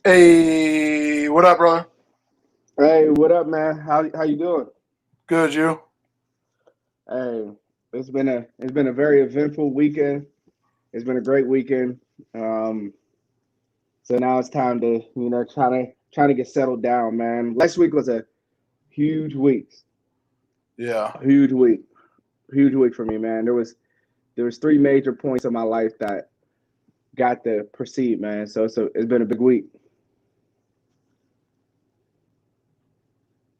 Hey, what up, brother? Hey, what up, man? How you doing? Good, you? Hey, it's been a very eventful weekend. It's been a great weekend. Um, so now it's time to trying to get settled down, man. Last week was a huge week, Yeah, huge week, huge week for me, man. There was three major points of my life that got to proceed, man. So it's been a big week.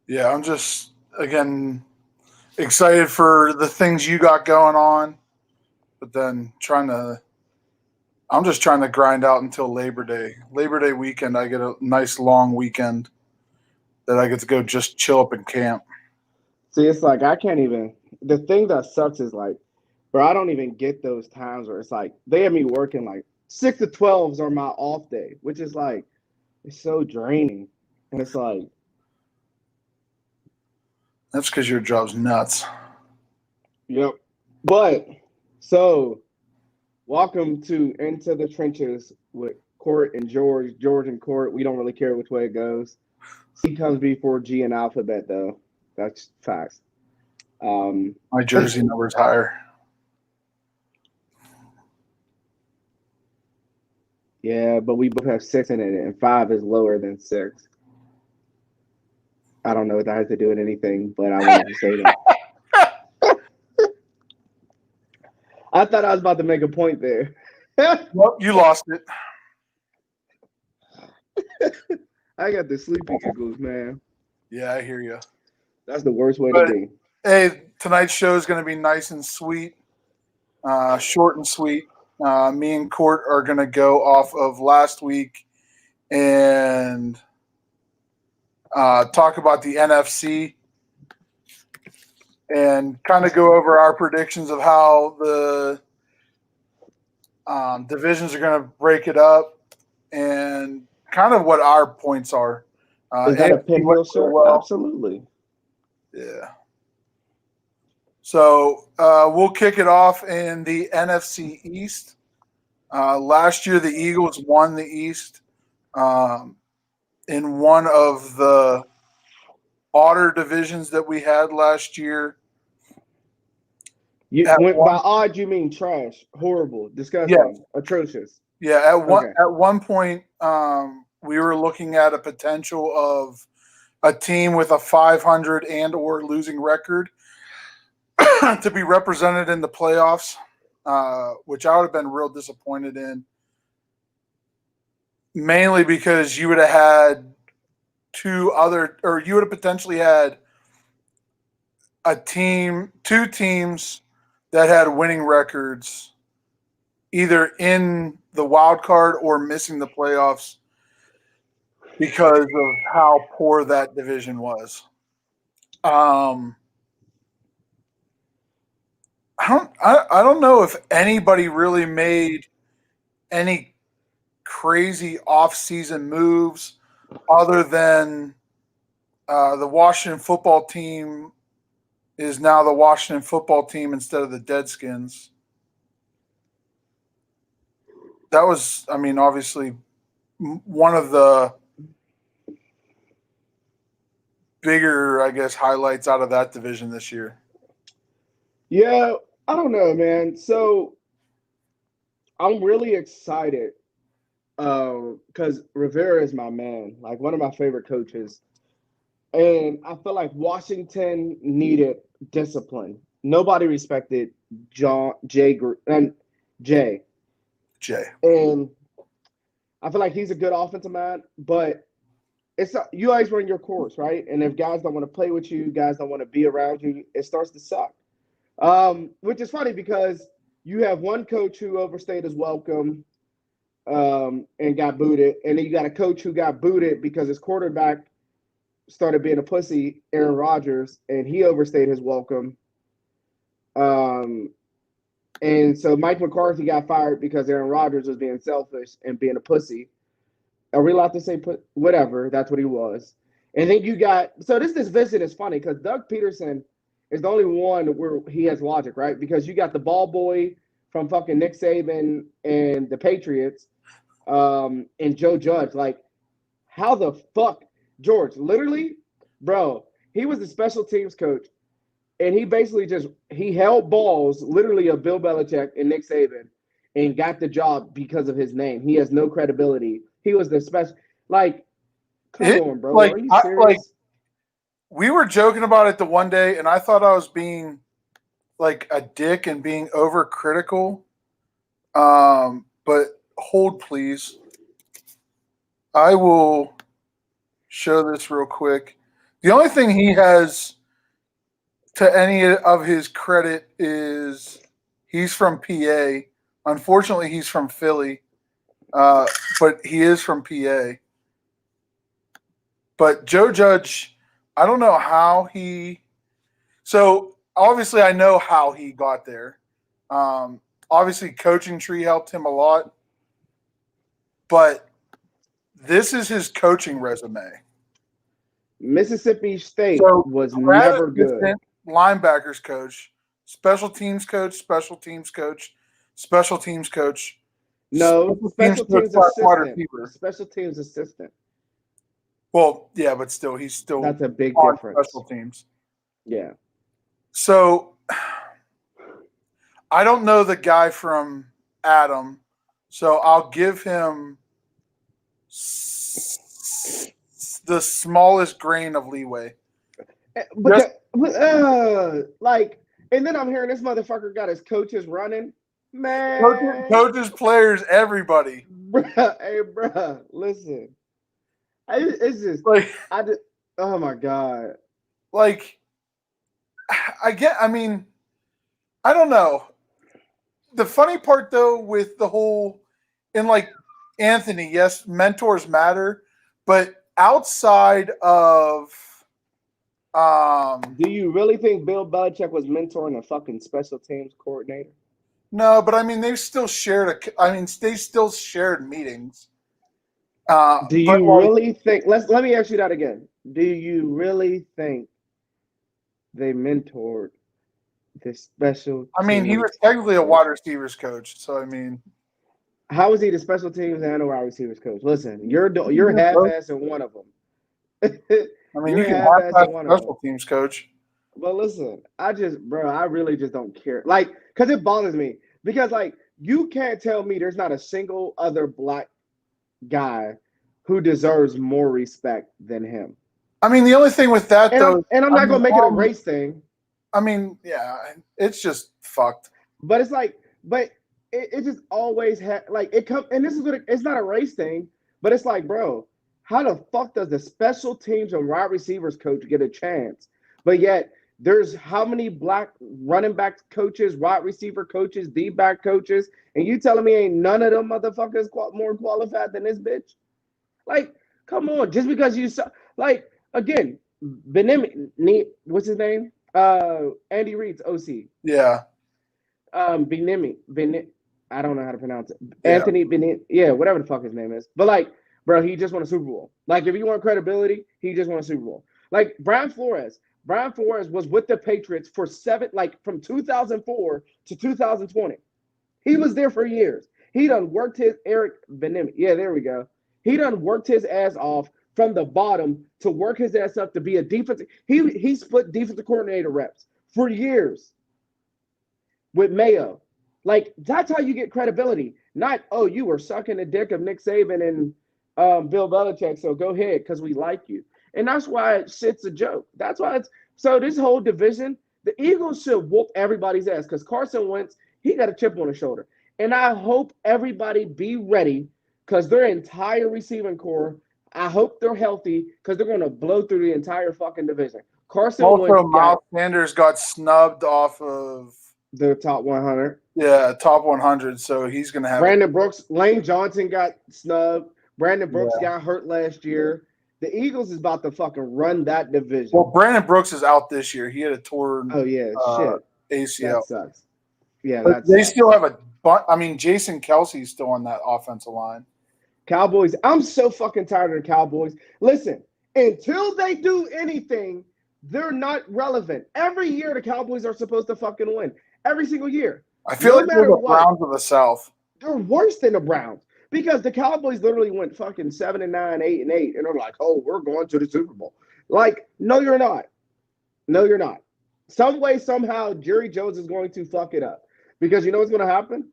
yeah. I'm just again excited for the things you got going on, but then I'm just trying to grind out until Labor Day. Labor Day weekend, I get a nice long weekend that I get to go just chill up in camp. See, it's like I can't even. The thing that sucks is like, bro, I don't even get those times where it's like they have me working like 6 to 12s are my off day, which is like it's so draining. And it's like, That's because your job's nuts. yep. But so welcome to Into the Trenches with Court and George, George and Court. We don't really care which way it goes. C comes before G in alphabet though. That's facts. Um, My jersey number's higher. yeah, but we both have six in it, and five is lower than six. I don't know if that has to do with anything, but I wanted to say that. I thought I was about to make a point there. Well, you lost it. I got the sleepy giggles, man. Yeah, I hear you. That's the worst way to But be. hey, tonight's show is going to be nice and sweet, short and sweet. Me and Court are going to go off of last week and talk about the NFC and kind of go over our predictions of how the divisions are going to break it up and kind of what our points are. Is that a AFC went pinwheel real shirt? well. Absolutely. Yeah. So we'll kick it off in the NFC East. Last year, the Eagles won the East um, in one of the odder divisions that we had last year. You At went by one, odd, you mean trash, horrible, yes, disgusting, atrocious. yeah. Okay. At one point, we were looking at a potential of a team with a 500 and or losing record to be represented in the playoffs, which I would have been real disappointed in, mainly because you would have had you would have potentially had two teams that had winning records, either in the wild card or missing the playoffs because of how poor that division was. Um, I don't know if anybody really made any crazy off-season moves other than the Washington football team is now the Washington football team instead of the Deadskins. That was, I mean, obviously one of the bigger, I guess, highlights out of that division this year. Yeah, I don't know, man. So I'm really excited because Rivera is my man, like one of my favorite coaches. And I feel like Washington needed discipline. Nobody respected John and Jay. Jay. And I feel like he's a good offensive man, but you always run your course, right? And if guys don't want to play with you, guys don't want to be around you, it starts to suck. Which is funny because you have one coach who overstayed his welcome and got booted, and then you got a coach who got booted because his quarterback started being a pussy, Aaron Rodgers, and he overstayed his welcome. Um, and so Mike McCarthy got fired because Aaron Rodgers was being selfish and being a pussy. Are we allowed to say put whatever? That's what he was. And then you got this visit is funny because Doug Peterson is the only one where he has logic, right? Because you got the ball boy from fucking Nick Saban and the Patriots, and Joe Judge. Like how the fuck, George, literally, bro, he was the special teams coach, and he basically he held balls literally of Bill Belichick and Nick Saban and got the job because of his name. He has no credibility. He was the special, like, come on, bro. Are you serious? We were joking about it the one day, and I thought I was being like a dick and being overcritical. But hold, please. I will show this real quick. The only thing he has to any of his credit is he's from PA. Unfortunately, he's from Philly, but he is from PA. But Joe Judge, I don't know how he. So obviously, I know how he got there. Obviously, coaching tree helped him a lot. But this is his coaching resume. Mississippi State was never good. Linebackers coach, special teams coach, special teams coach, special teams coach. No, special teams assistant. Special teams assistant. Well, yeah, but still, he's still that's a big difference. Special teams. Yeah. So I don't know the guy from Adam, so I'll give him the smallest grain of leeway. But like, and then I'm hearing this motherfucker got his coaches running. Man, coaches, players, everybody. Bruh, hey, bruh, listen. It's just like oh my god. Like, I don't know. The funny part though with the whole, and like Anthony, yes, mentors matter, but outside of do you really think Bill Belichick was mentoring a fucking special teams coordinator? No, but I mean they still shared they still shared meetings. Do you really think let me ask you that again. Do you really think they mentored this special team? He was technically a wide receivers coach, so how is he the special teams and a wide receivers coach? Listen, you're half-assing one of them. you can half-ass special teams coach. But listen, I really just don't care. Like, because it bothers me. Because, like, you can't tell me there's not a single other black guy who deserves more respect than him. The only thing with that, though... And I'm not going to make it a race thing. Yeah, it's just fucked. But it's like... But it just always like it comes, and this is what it's not a race thing, but it's like, bro, how the fuck does the special teams and wide receivers coach get a chance? But yet there's how many black running back coaches, wide receiver coaches, D-back coaches, and you telling me ain't none of them motherfuckers more qualified than this bitch? Like, come on, just because you like again, Benemi, what's his name? Andy Reid's OC. Yeah. Benemi. I don't know how to pronounce it. Yeah. Anthony Benin, whatever the fuck his name is. But like, bro, he just won a Super Bowl. Like, if you want credibility, he just won a Super Bowl. Like Brian Flores was with the Patriots for from 2004 to 2020. He was there for years. He done worked his Eric Benemi. Yeah, there we go. He done worked his ass off from the bottom to work his ass up to be a defensive. He split defensive coordinator reps for years with Mayo. Like, that's how you get credibility. Not, oh, you were sucking the dick of Nick Saban and Bill Belichick, so go ahead because we like you. And that's why shit's a joke. That's why so this whole division, the Eagles should whoop everybody's ass because Carson Wentz, he got a chip on his shoulder. And I hope everybody be ready because their entire receiving core, I hope they're healthy because they're going to blow through the entire fucking division. Carson Wentz. Miles Sanders got snubbed off of the top 100. Yeah, top 100. So he's going to have Brandon Brooks. Lane Johnson got snubbed. Brandon Brooks got hurt last year. The Eagles is about to fucking run that division. Well, Brandon Brooks is out this year. He had a torn shit. ACL. That sucks. Yeah, they still have a bunch. Jason Kelsey's still on that offensive line. Cowboys. I'm so fucking tired of the Cowboys. Listen, until they do anything, they're not relevant. Every year the Cowboys are supposed to fucking win. Every single year. I feel like they're the Browns of the South. They're worse than the Browns. Because the Cowboys literally went fucking 7-9, 8-8, and they're like, "Oh, we're going to the Super Bowl." Like, no, you're not. No, you're not. Some way, somehow, Jerry Jones is going to fuck it up because you know what's going to happen.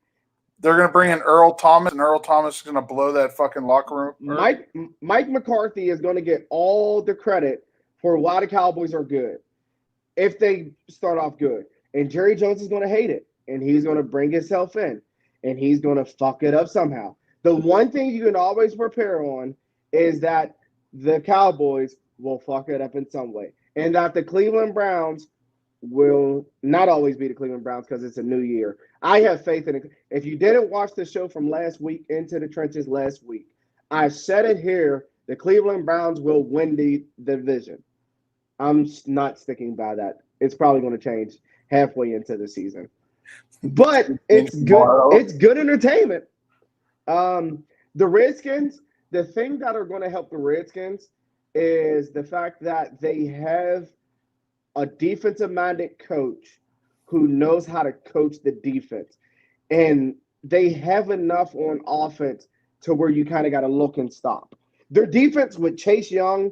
They're going to bring in Earl Thomas, and Earl Thomas is going to blow that fucking locker room. Mike McCarthy is going to get all the credit for why the Cowboys are good if they start off good, and Jerry Jones is going to hate it, and he's going to bring himself in, and he's going to fuck it up somehow. The one thing you can always prepare on is that the Cowboys will fuck it up in some way, and that the Cleveland Browns will not always be the Cleveland Browns because it's a new year. I have faith in it. If you didn't watch the show from last week, Into the Trenches last week, I said it here, the Cleveland Browns will win the division. I'm not sticking by that. It's probably going to change halfway into the season. But it's good. It's good entertainment. The Redskins, the thing that are going to help the Redskins is the fact that they have a defensive-minded coach who knows how to coach the defense. And they have enough on offense to where you kind of got to look and stop. Their defense with Chase Young,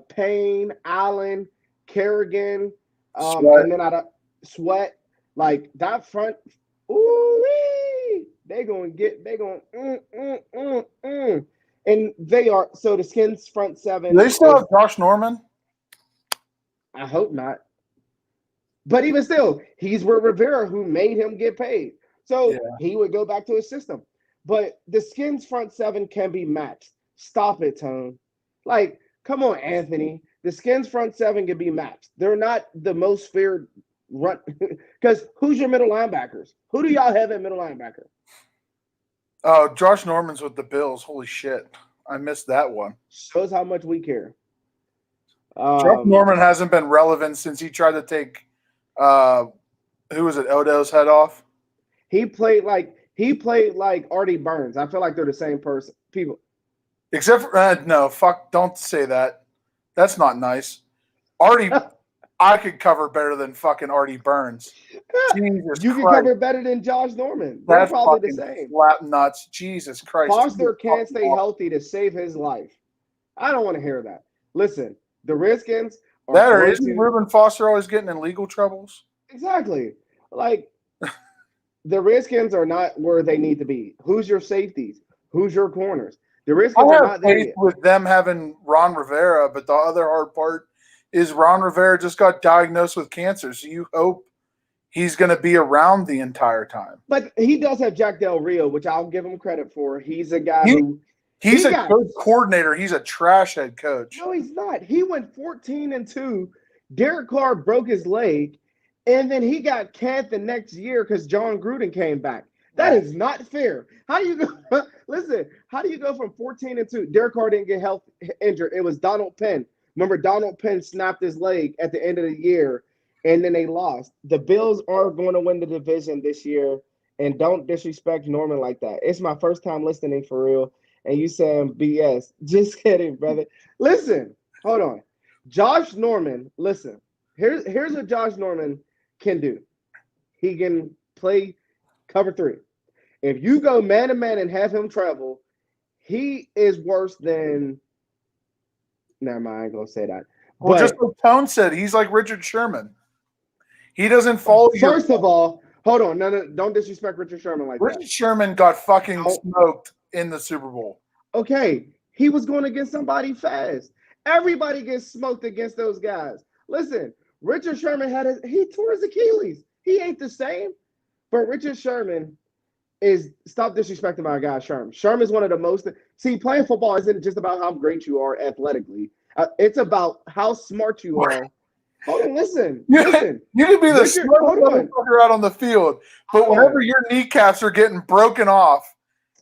Payne, Allen, Kerrigan, and then out of Sweat, like that front, ooh, they're going. And they are, so the Skins front seven. Do they still have Josh Norman? I hope not. But even still, he's with Rivera who made him get paid. So he would go back to his system. But the Skins front seven can be matched. Stop it, Tone. Like, come on, Anthony. The Skins front seven can be matched. They're not the most feared run. Because who's your middle linebackers? Who do y'all have at middle linebacker? Oh, Josh Norman's with the Bills. Holy shit. I missed that one. Shows how much we care. Josh Norman hasn't been relevant since he tried to take who was it, Odell's head off? He played like Artie Burns. I feel like they're the same person. People. Except for no, fuck, don't say that. That's not nice. Artie I could cover better than fucking Artie Burns. Jesus you can Christ. cover better than Josh Norman. They're That's probably the fucking same. slap nuts. Jesus Christ. Foster can't stay healthy to save his life. I don't want to hear that. Listen, the Redskins are that or isn't Reuben Foster always getting in legal troubles? Exactly. Like the Redskins are not where they need to be. Who's your safeties? Who's your corners? The Redskins are not there yet. With them having Ron Rivera, but the other hard part is Ron Rivera just got diagnosed with cancer, so you hope he's going to be around the entire time. But he does have Jack Del Rio, which I'll give him credit for. He's a guy he's a good coordinator. He's a trash head coach. No, he's not. He went 14-2. Derek Carr broke his leg, and then he got canned the next year because John Gruden came back. That is not fair. How do you go? Listen, how do you go from 14-2? Derek Carr didn't get injured. It was Donald Penn. Remember, Donald Penn snapped his leg at the end of the year, and then they lost. The Bills are going to win the division this year, and don't disrespect Norman like that. It's my first time listening for real, and you saying BS. Just kidding, brother. Listen, hold on. Josh Norman, listen. Here's what Josh Norman can do. He can play cover 3. If you go man-to-man and have him travel, he is worse than – never mind, I ain't going to say that. Well, just like Tone said, he's like Richard Sherman. He doesn't follow First of all, hold on. No, don't disrespect Richard Sherman like that. Richard Sherman got fucking smoked in the Super Bowl. Okay, he was going against somebody fast. Everybody gets smoked against those guys. Listen, Richard Sherman he tore his Achilles. He ain't the same. But Richard Sherman stop disrespecting my guy Sherman. Sherman's one of the most – see, playing football isn't just about how great you are athletically. It's about how smart you are. Hold on, listen. You can be the smartest motherfucker out on the field, but whenever your kneecaps are getting broken off,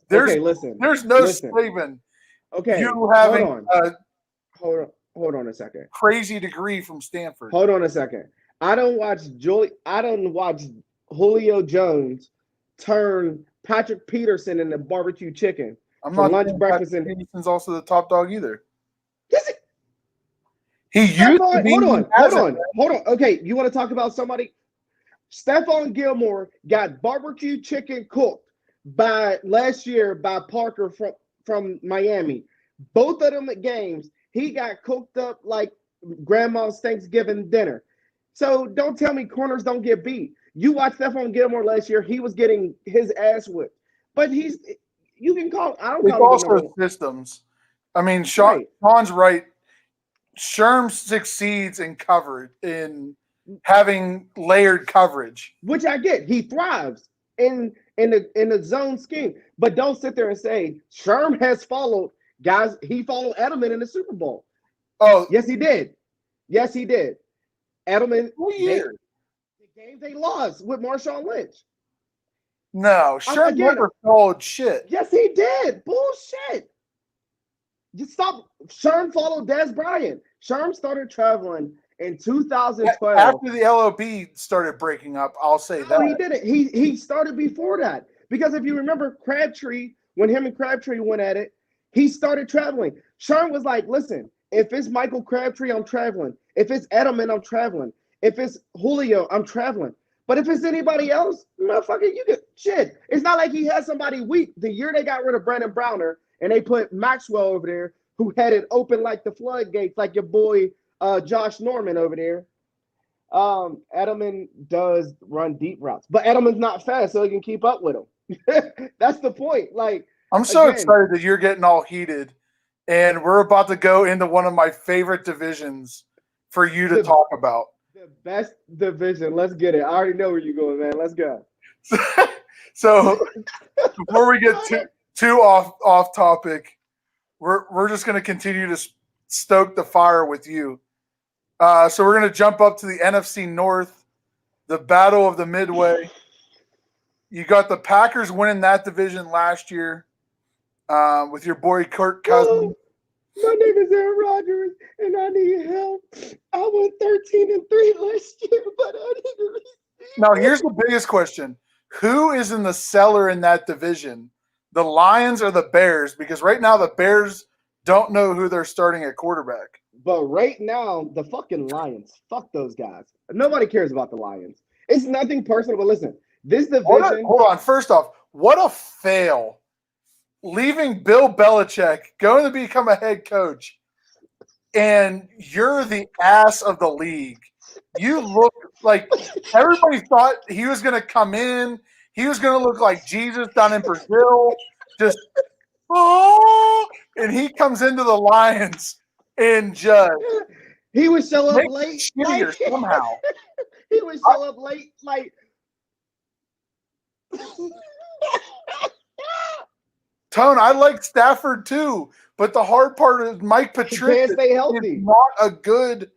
there's no saving. Okay, you having hold on a second. Crazy degree from Stanford. Hold on a second. I don't watch Julio Jones turn Patrick Peterson into barbecue chicken for lunch, breakfast, and Peterson's also the top dog either. Is it? He used to be. Hold on. Okay, you want to talk about somebody? Stephon Gilmore got barbecue chicken cooked by last year by Parker from Miami. Both of them at games, he got cooked up like grandma's Thanksgiving dinner. So don't tell me corners don't get beat. You watched Stephon Gilmore last year; he was getting his ass whipped. But you can call. I don't It's call him the number also one. systems. I mean, Right. Sean's right. Sherm succeeds in coverage, in having layered coverage. Which I get. He thrives in the zone scheme. But don't sit there and say Sherm has followed guys. He followed Edelman in the Super Bowl. Oh, Yes, he did. Yes, he did. Edelman. years. The game they lost with Marshawn Lynch. No, Sherm Again, never followed shit. Yes, he did. Bullshit. Just stop. Sherm followed Des Bryant. Sherm started traveling in 2012. After the LOB started breaking up, I'll say No, that. he didn't. He started before that. Because if you remember Crabtree, when him and Crabtree went at it, he started traveling. Sherm was like, listen, if it's Michael Crabtree, I'm traveling. If it's Edelman, I'm traveling. If it's Julio, I'm traveling. But if it's anybody else, motherfucker, you get shit. It's not like he had somebody weak. The year they got rid of Brandon Browner and they put Maxwell over there, who had it open like the floodgates, like your boy Josh Norman over there. Edelman does run deep routes, but Edelman's not fast, so he can keep up with him. That's the point. Like, I'm so again, excited that you're getting all heated, and we're about to go into one of my favorite divisions for you to talk about. The best division. Let's get it. I already know where you're going, man. Let's go. So before we get too off topic, we're just going to continue to stoke the fire with you. So we're going to jump up to the NFC North, the battle of the Midway. You got the Packers winning that division last year with your boy Kirk Cousins. My name is Aaron Rodgers, and I need help. I went 13-3 last year, but I need to receive. Now, here's the biggest question. Who is in the cellar in that division? The Lions or the Bears? Because right now the Bears don't know who they're starting at quarterback. But right now, the fucking Lions. Fuck those guys. Nobody cares about the Lions. It's nothing personal, but listen, this division. Hold on. First off, what a fail. Leaving Bill Belichick, going to become a head coach, and you're the ass of the league. You look like everybody thought he was going to come in. He was going to look like Jesus down in Brazil. Just, and he comes into the Lions and just he would show up late. Like, somehow. He would show up late, like. Tone, I like Stafford too, but the hard part is Mike Patricia is not a good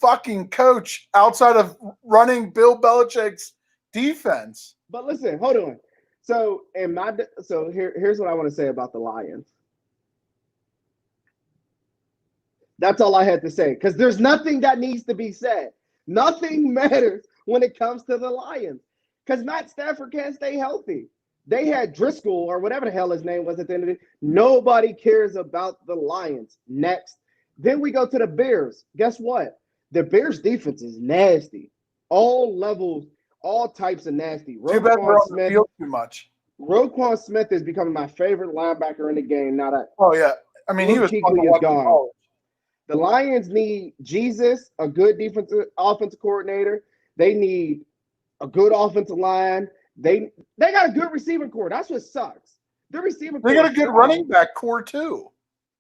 fucking coach outside of running Bill Belichick's defense. But listen, hold on. So here's what I want to say about the Lions. That's all I had to say, because there's nothing that needs to be said. Nothing matters when it comes to the Lions, because Matt Stafford can't stay healthy. They had Driscoll or whatever the hell his name was at the end of it. Nobody cares about the Lions. Next. Then we go to the Bears. Guess what? The Bears defense is nasty. All levels, all types of nasty. Too bad we're on the field too much. Roquan Smith is becoming my favorite linebacker in the game now that. Oh, yeah. I mean, he was gone. The Lions need Jesus, a good offensive coordinator. They need a good offensive line. They got a good receiving core. That's what sucks. Their receiving core. They got a good running back core too.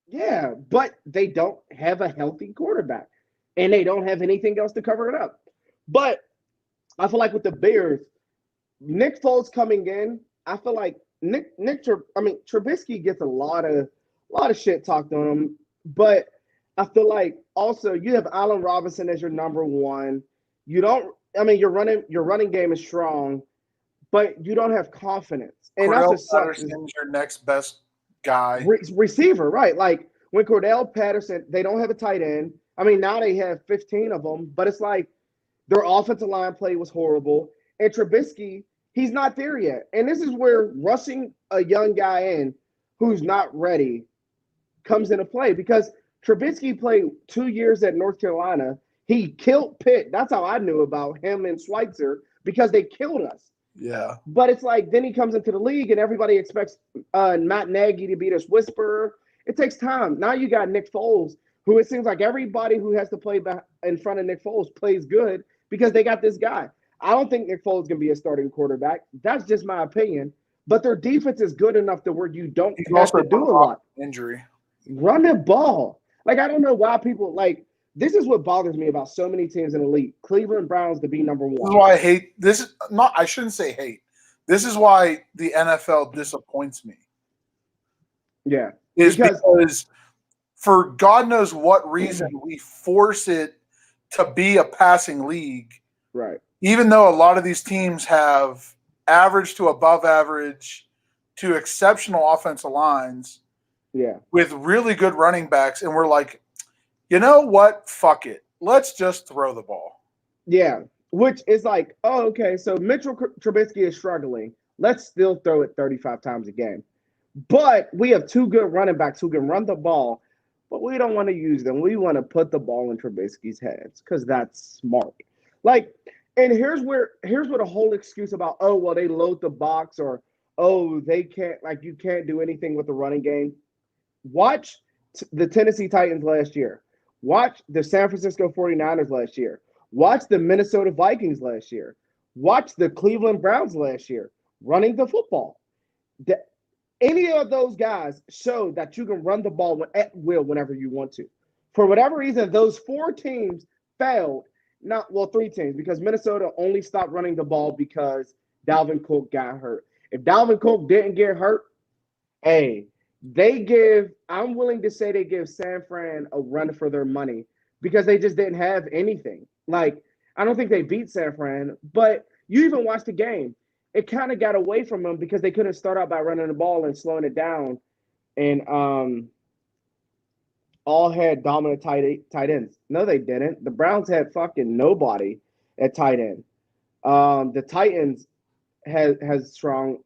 Yeah, but they don't have a healthy quarterback, and they don't have anything else to cover it up. But I feel like with the Bears, Nick Foles coming in, I feel like Trubisky gets a lot of shit talked on him, but I feel like also you have Allen Robinson as your number one. Your running game is strong, but you don't have confidence. And Cordell that's Patterson's your next best guy. Receiver, right? Like when Cordell Patterson, they don't have a tight end. I mean, now they have 15 of them, but it's like their offensive line play was horrible. And Trubisky, he's not there yet. And this is where rushing a young guy in who's not ready comes into play, because Trubisky played 2 years at North Carolina. He killed Pitt. That's how I knew about him and Schweitzer, because they killed us. Yeah. But it's like then he comes into the league and everybody expects Matt Nagy to be this whisperer. It takes time. Now you got Nick Foles, who it seems like everybody who has to play in front of Nick Foles plays good because they got this guy. I don't think Nick Foles can be a starting quarterback. That's just my opinion. But their defense is good enough to where you don't He's have also to do a lot. injury. Run the ball. Like, I don't know why people like this is what bothers me about so many teams in the league. Cleveland Browns to be number This is one. why I hate this. Not I shouldn't say hate. This is why the NFL disappoints me. Yeah. Is because for God knows what reason we force it to be a passing league. Right. Even though a lot of these teams have average to above average to exceptional offensive lines. Yeah. With really good running backs, and we're like, you know what? Fuck it. Let's just throw the ball. Yeah. Which is like, oh, okay, so Mitchell Trubisky is struggling. Let's still throw it 35 times a game. But we have two good running backs who can run the ball, but we don't want to use them. We want to put the ball in Trubisky's hands because that's smart. Like, and here's where the whole excuse about, oh, well, they load the box or, oh, they can't, like, you can't do anything with the running game. Watch the Tennessee Titans last year. Watch the San Francisco 49ers last year. Watch the Minnesota Vikings last year. Watch the Cleveland Browns last year running the football. Any of those guys show that you can run the ball at will whenever you want to. For whatever reason, those four teams failed. Three teams, because Minnesota only stopped running the ball because Dalvin Cook got hurt. If Dalvin Cook didn't get hurt, hey, I'm willing to say they give San Fran a run for their money because they just didn't have anything. Like, I don't think they beat San Fran, but you even watched the game. It kind of got away from them because they couldn't start out by running the ball and slowing it down, and all had dominant tight ends. No, they didn't. The Browns had fucking nobody at tight end. The Titans has a strong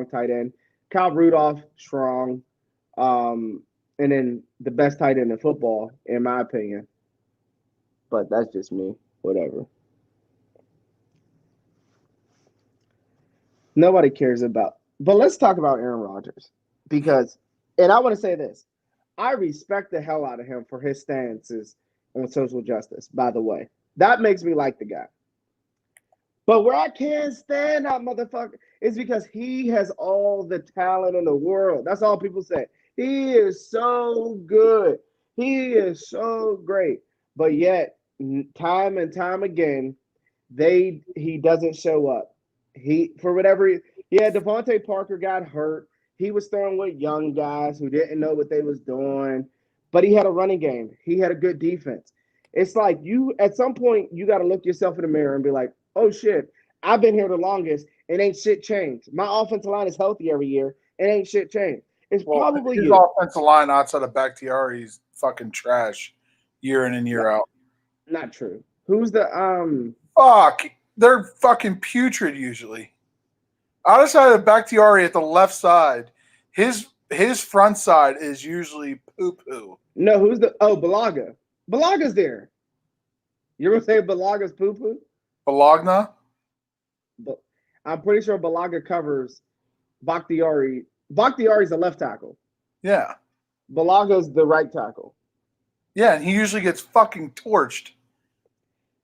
tight end. Kyle Rudolph, strong. And then the best tight end in football, in my opinion. But that's just me. Whatever. Nobody cares about. But let's talk about Aaron Rodgers. Because, and I want to say this, I respect the hell out of him for his stances on social justice, by the way. That makes me like the guy. But where I can't stand that motherfucker is because he has all the talent in the world. That's all people say. He is so good. He is so great. But yet, time and time again, he doesn't show up. For whatever Devontae Parker got hurt. He was throwing with young guys who didn't know what they was doing. But he had a running game. He had a good defense. It's like at some point, you got to look yourself in the mirror and be like, oh shit, I've been here the longest and ain't shit changed. My offensive line is healthy every year and ain't shit changed. It's probably his you. Offensive line outside of Bakhtiari is fucking trash year in and year out. Not true. Who's the Fuck. They're fucking putrid usually. Outside of Bakhtiari at the left side, his front side is usually poo-poo. No, who's Balaga. Balaga's there. You're gonna say Balaga's poo-poo? Bologna? But I'm pretty sure Balaga covers Bakhtiari. Bakhtiari's the left tackle. Yeah. Balaga's the right tackle. Yeah, and he usually gets fucking torched.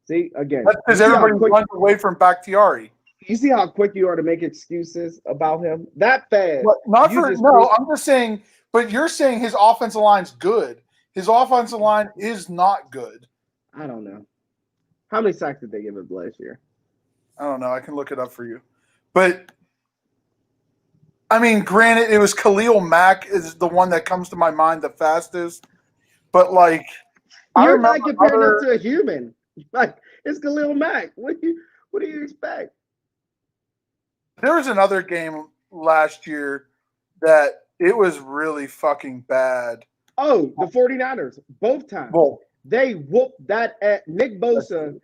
See, again. That's because everybody runs away from Bakhtiari. You see how quick you are to make excuses about him? That fast. I'm just saying, but you're saying his offensive line's good. His offensive line is not good. I don't know. How many sacks did they give him last year? I don't know. I can look it up for you. But, I mean, granted, it was Khalil Mack is the one that comes to my mind the fastest. But, like, you're not comparing him to a human. Like, it's Khalil Mack. What do you expect? There was another game last year that it was really fucking bad. Oh, the 49ers, both times. Well, they whooped that at Nick Bosa.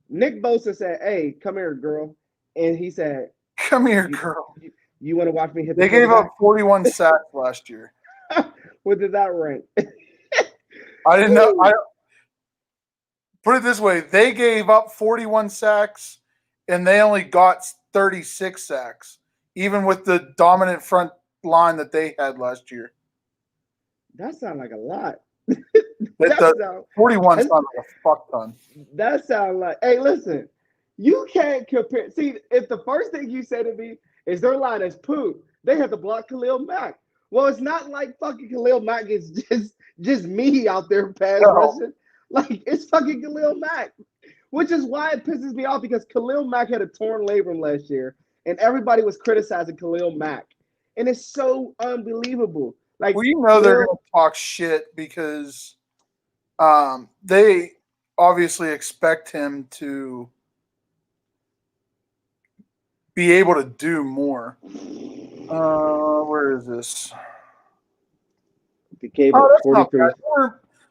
Nick Bosa said, hey, come here, girl. And he said, come here, girl. You want to watch me hit They gave up 41 sacks last year. What did that rank? I didn't know. Put it this way. They gave up 41 sacks, and they only got 36 sacks, even with the dominant front line that they had last year. That sounds like a lot. It does. 41 sounds like a fuck ton. That sounds like, hey, listen, you can't compare. See, if the first thing you say to me is their line is poop, they have to block Khalil Mack. Well, it's not like fucking Khalil Mack is just me out there pass rushing. Like, it's fucking Khalil Mack, which is why it pisses me off because Khalil Mack had a torn labrum last year, and everybody was criticizing Khalil Mack. And it's so unbelievable. Like, well, you know they're going to talk shit because they obviously expect him to be able to do more. Where is this? That's not bad.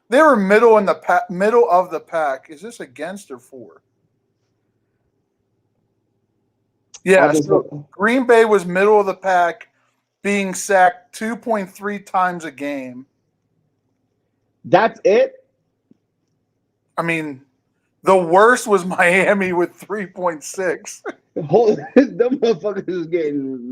They were middle of the pack. Is this against or for? Yeah, so Green Bay was middle of the pack, being sacked 2.3 times a game. That's it? I mean, the worst was Miami with 3.6. Them motherfuckers is getting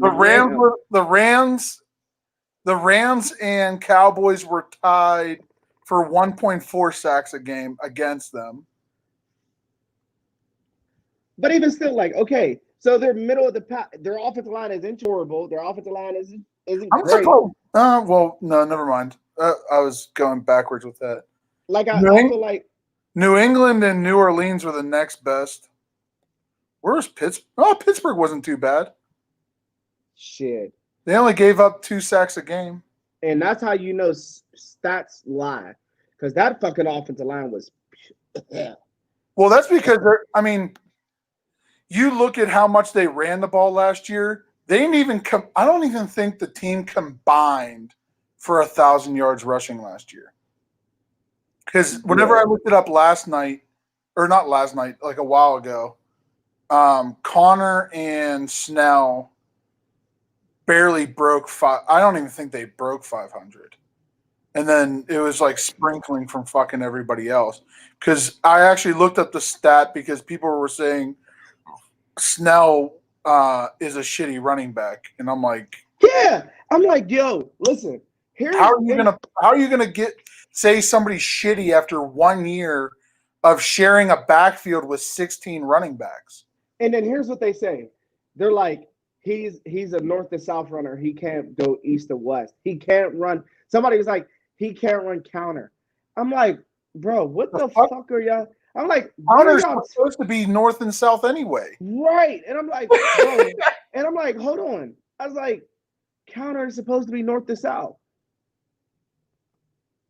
the Rams and Cowboys were tied for 1.4 sacks a game against them. But even still, like, okay, so they're middle of the pack. Their offensive line isn't horrible. Their offensive line isn't great. Well, no, never mind. I was going backwards with that. Like, I feel like New England and New Orleans were the next best. Where's Pittsburgh? Oh, Pittsburgh wasn't too bad. Shit. They only gave up 2 sacks a game. And that's how you know stats lie. Because that fucking offensive line was Well, that's because you look at how much they ran the ball last year. They didn't even I don't even think the team combined for 1,000 yards rushing last year. Because whenever I looked it up last night, or not last night, like a while ago, Connor and Snell barely broke 5. I don't even think they broke 500. And then it was like sprinkling from fucking everybody else. Because I actually looked up the stat because people were saying Snell is a shitty running back, and I'm like, yeah. I'm like, yo, listen. How are you gonna say somebody's shitty after 1 year of sharing a backfield with 16 running backs? And then here's what they say. They're like, he's a north to south runner. He can't go east to west. He can't run. Somebody was like, he can't run counter. I'm like, bro, what the fuck are y'all? I'm like, counter's supposed to be north and south anyway. Right. And I'm like, bro, and I'm like, hold on. I was like, counter is supposed to be north to south.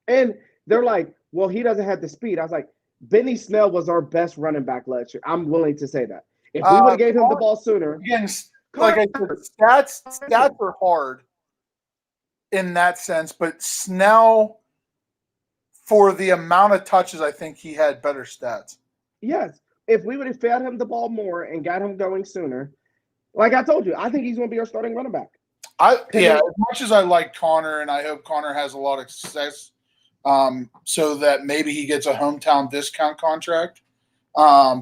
And they're like, well, he doesn't have the speed. I was like, Benny Snell was our best running back last year. I'm willing to say that. If we would have gave him the ball sooner. Again, like I said, stats are hard in that sense, but Snell, for the amount of touches, I think he had better stats. Yes. If we would have fed him the ball more and got him going sooner, like I told you, I think he's going to be our starting running back. As much as I like Connor, and I hope Connor has a lot of success, so that maybe he gets a hometown discount contract.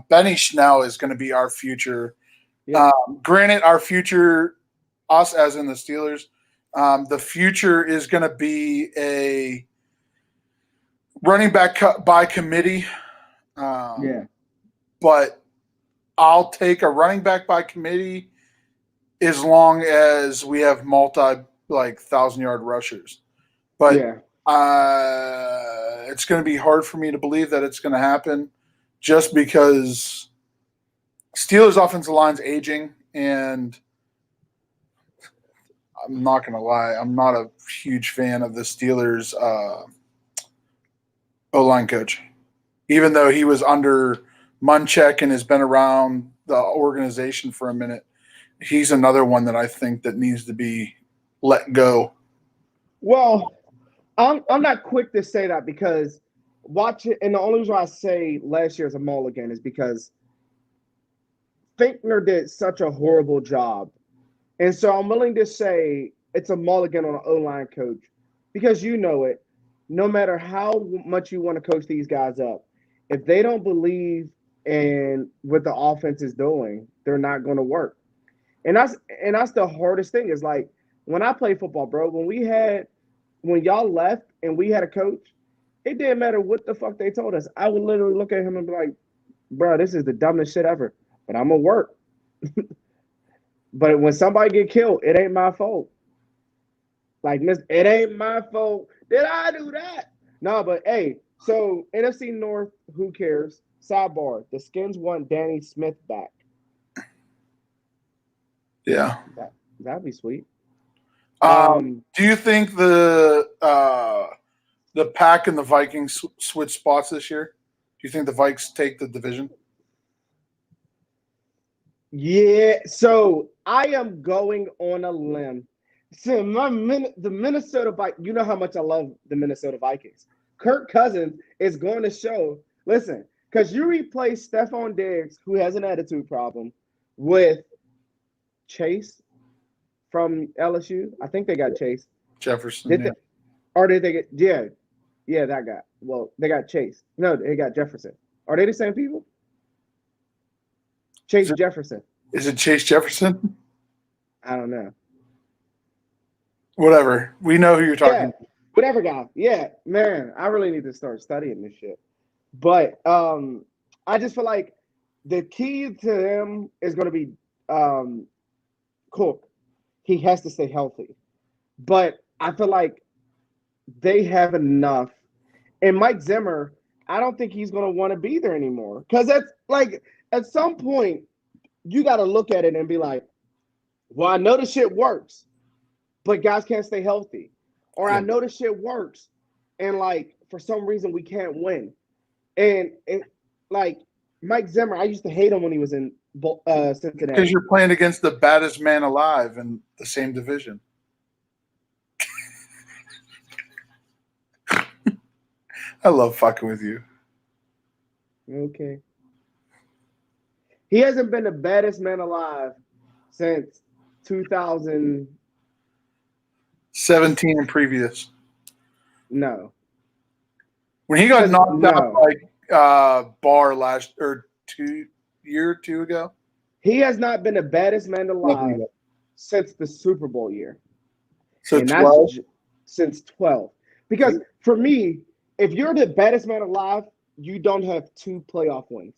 Benny Snell is going to be our future. Yeah. Granted, our future, us as in the Steelers, the future is going to be a running back by committee. But I'll take a running back by committee as long as we have 1,000-yard rushers. But it's going to be hard for me to believe that it's going to happen just because Steelers' offensive line's aging, and I'm not going to lie, I'm not a huge fan of the Steelers' O-line coach. Even though he was under Munchak and has been around the organization for a minute, he's another one that I think that needs to be let go. Well, I'm not quick to say that because watch it, and the only reason why I say last year is a mulligan is because Finkner did such a horrible job. And so I'm willing to say it's a mulligan on an O-line coach because you know it. No matter how much you want to coach these guys up, if they don't believe in what the offense is doing, they're not going to work. And that's the hardest thing is like when I played football, bro. When y'all left and we had a coach, it didn't matter what the fuck they told us. I would literally look at him and be like, bro, this is the dumbest shit ever. But I'm gonna work. But when somebody get killed, it ain't my fault. Like, it ain't my fault. Did I do that? No, but hey, so NFC North, who cares? Sidebar: the Skins want Danny Smith back. Yeah. That'd be sweet. Do you think the Pack and the Vikings switch spots this year? Do you think the Vikes take the division? Yeah. So I am going on a limb. So the Minnesota Vikings. You know how much I love the Minnesota Vikings. Kirk Cousins is going to show. Listen, because you replace Stephon Diggs, who has an attitude problem, with Chase from LSU. I think they got Chase. Jefferson. Or did they get yeah, that guy. Well, they got Chase. No, they got Jefferson. Are they the same people? Chase Jefferson. Is it Chase Jefferson? I don't know. Whatever. We know who you're talking about. Whatever guy. Yeah, man, I really need to start studying this shit. But I just feel like the key to them is going to be Cook. He has to stay healthy. But I feel like they have enough. And Mike Zimmer, I don't think he's going to want to be there anymore. Because that's like at some point, you got to look at it and be like, well, I know the shit works, but guys can't stay healthy. Or I know the shit works, and like for some reason we can't win. And like Mike Zimmer, I used to hate him when he was in Cincinnati. Because you're playing against the baddest man alive in the same division. I love fucking with you. Okay. He hasn't been the baddest man alive since 2017 and previous. No. When he got knocked out by Barr last or 2 ago. He has not been the baddest man alive since the Super Bowl year. So 12? Since 12. Because for me, if you're the baddest man alive, you don't have 2 playoff wins.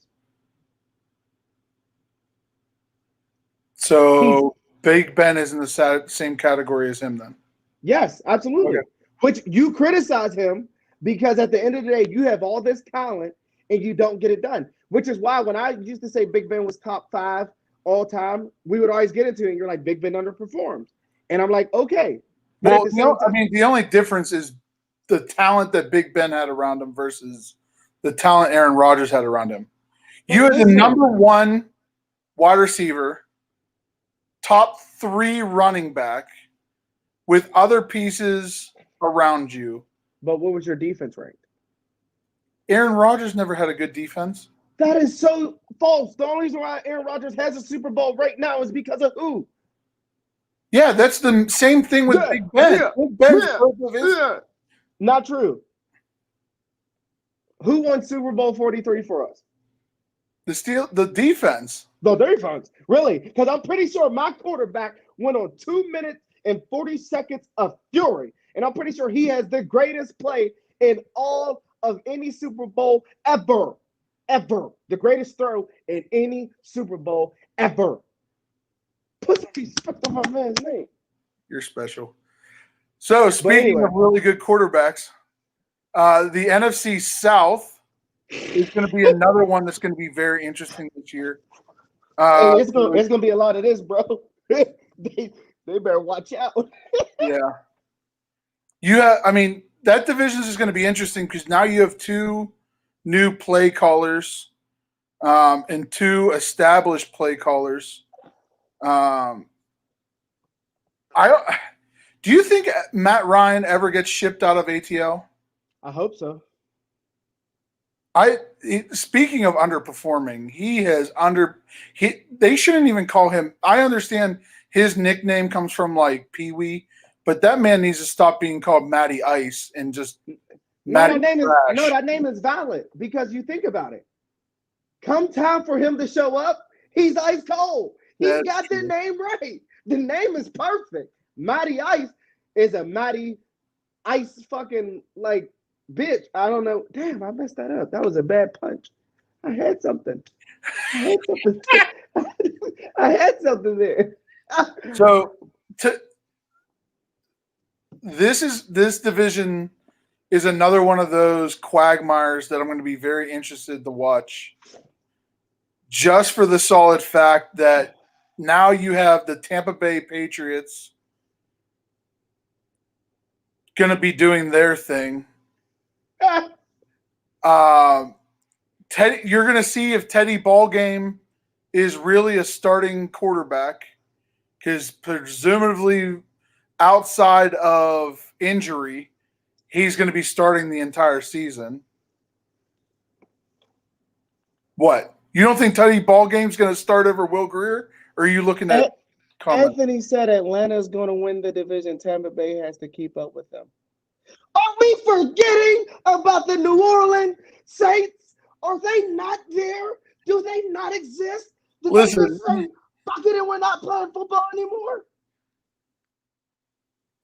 So Big Ben is in the same category as him then? Yes, absolutely. Okay. Which you criticize him because at the end of the day, you have all this talent and you don't get it done. Which is why when I used to say Big Ben was top 5 all time, we would always get into it and you're like, Big Ben underperformed. And I'm like, okay. Well, the only difference is the talent that Big Ben had around him versus the talent Aaron Rodgers had around him. You had the number 1 wide receiver, top 3 running back with other pieces around you. But what was your defense ranked? Aaron Rodgers never had a good defense. That is so false. The only reason why Aaron Rodgers has a Super Bowl right now is because of who? Yeah, that's the same thing with Big Ben. Big Ben's Not true. Who won Super Bowl 43 for us? The defense. The defense. Really? Because I'm pretty sure my quarterback went on 2 minutes and 40 seconds of fury. And I'm pretty sure he has the greatest play in all of any Super Bowl ever. Ever. The greatest throw in any Super Bowl ever. Put respect on my man's name. You're special. So, speaking of really good quarterbacks, the NFC South is going to be another one that's going to be very interesting this year. It's going to be a lot of this, bro. They better watch out. Yeah. That division is going to be interesting because now you have 2 new play callers and 2 established play callers. Do you think Matt Ryan ever gets shipped out of ATL? I hope so. Speaking of underperforming, they shouldn't even call him. I understand his nickname comes from like Pee Wee, but that man needs to stop being called Matty Ice and just that name is valid because you think about it. Come time for him to show up, he's ice cold. He got the name right. The name is perfect. Matty Ice is a Matty Ice fucking like bitch. I don't know. Damn, I messed that up. That was a bad punch. I had something. I had something there. So this division is another one of those quagmires that I'm going to be very interested to watch. Just for the solid fact that now you have the Tampa Bay Patriots going to be doing their thing. Teddy, you're going to see if Teddy Ballgame is really a starting quarterback, because presumably outside of injury, he's going to be starting the entire season. What? You don't think Teddy Ballgame's going to start over Will Grier? Or are you looking at comments? Anthony said Atlanta's going to win the division. Tampa Bay has to keep up with them. Are we forgetting about the New Orleans Saints? Are they not there? Do they not exist? Do Listen, they just say, fuck it, and we're not playing football anymore?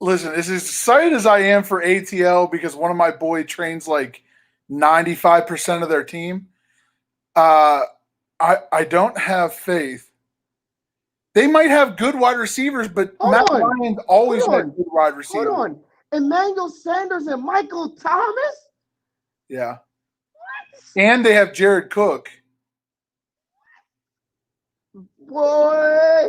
Listen, as excited as I am for ATL because one of my boys trains like 95% of their team, I don't have faith. They might have good wide receivers, but Matt Ryan always had good wide receivers. Hold on. Emmanuel Sanders and Michael Thomas? Yeah. What? And they have Jared Cook. Boy,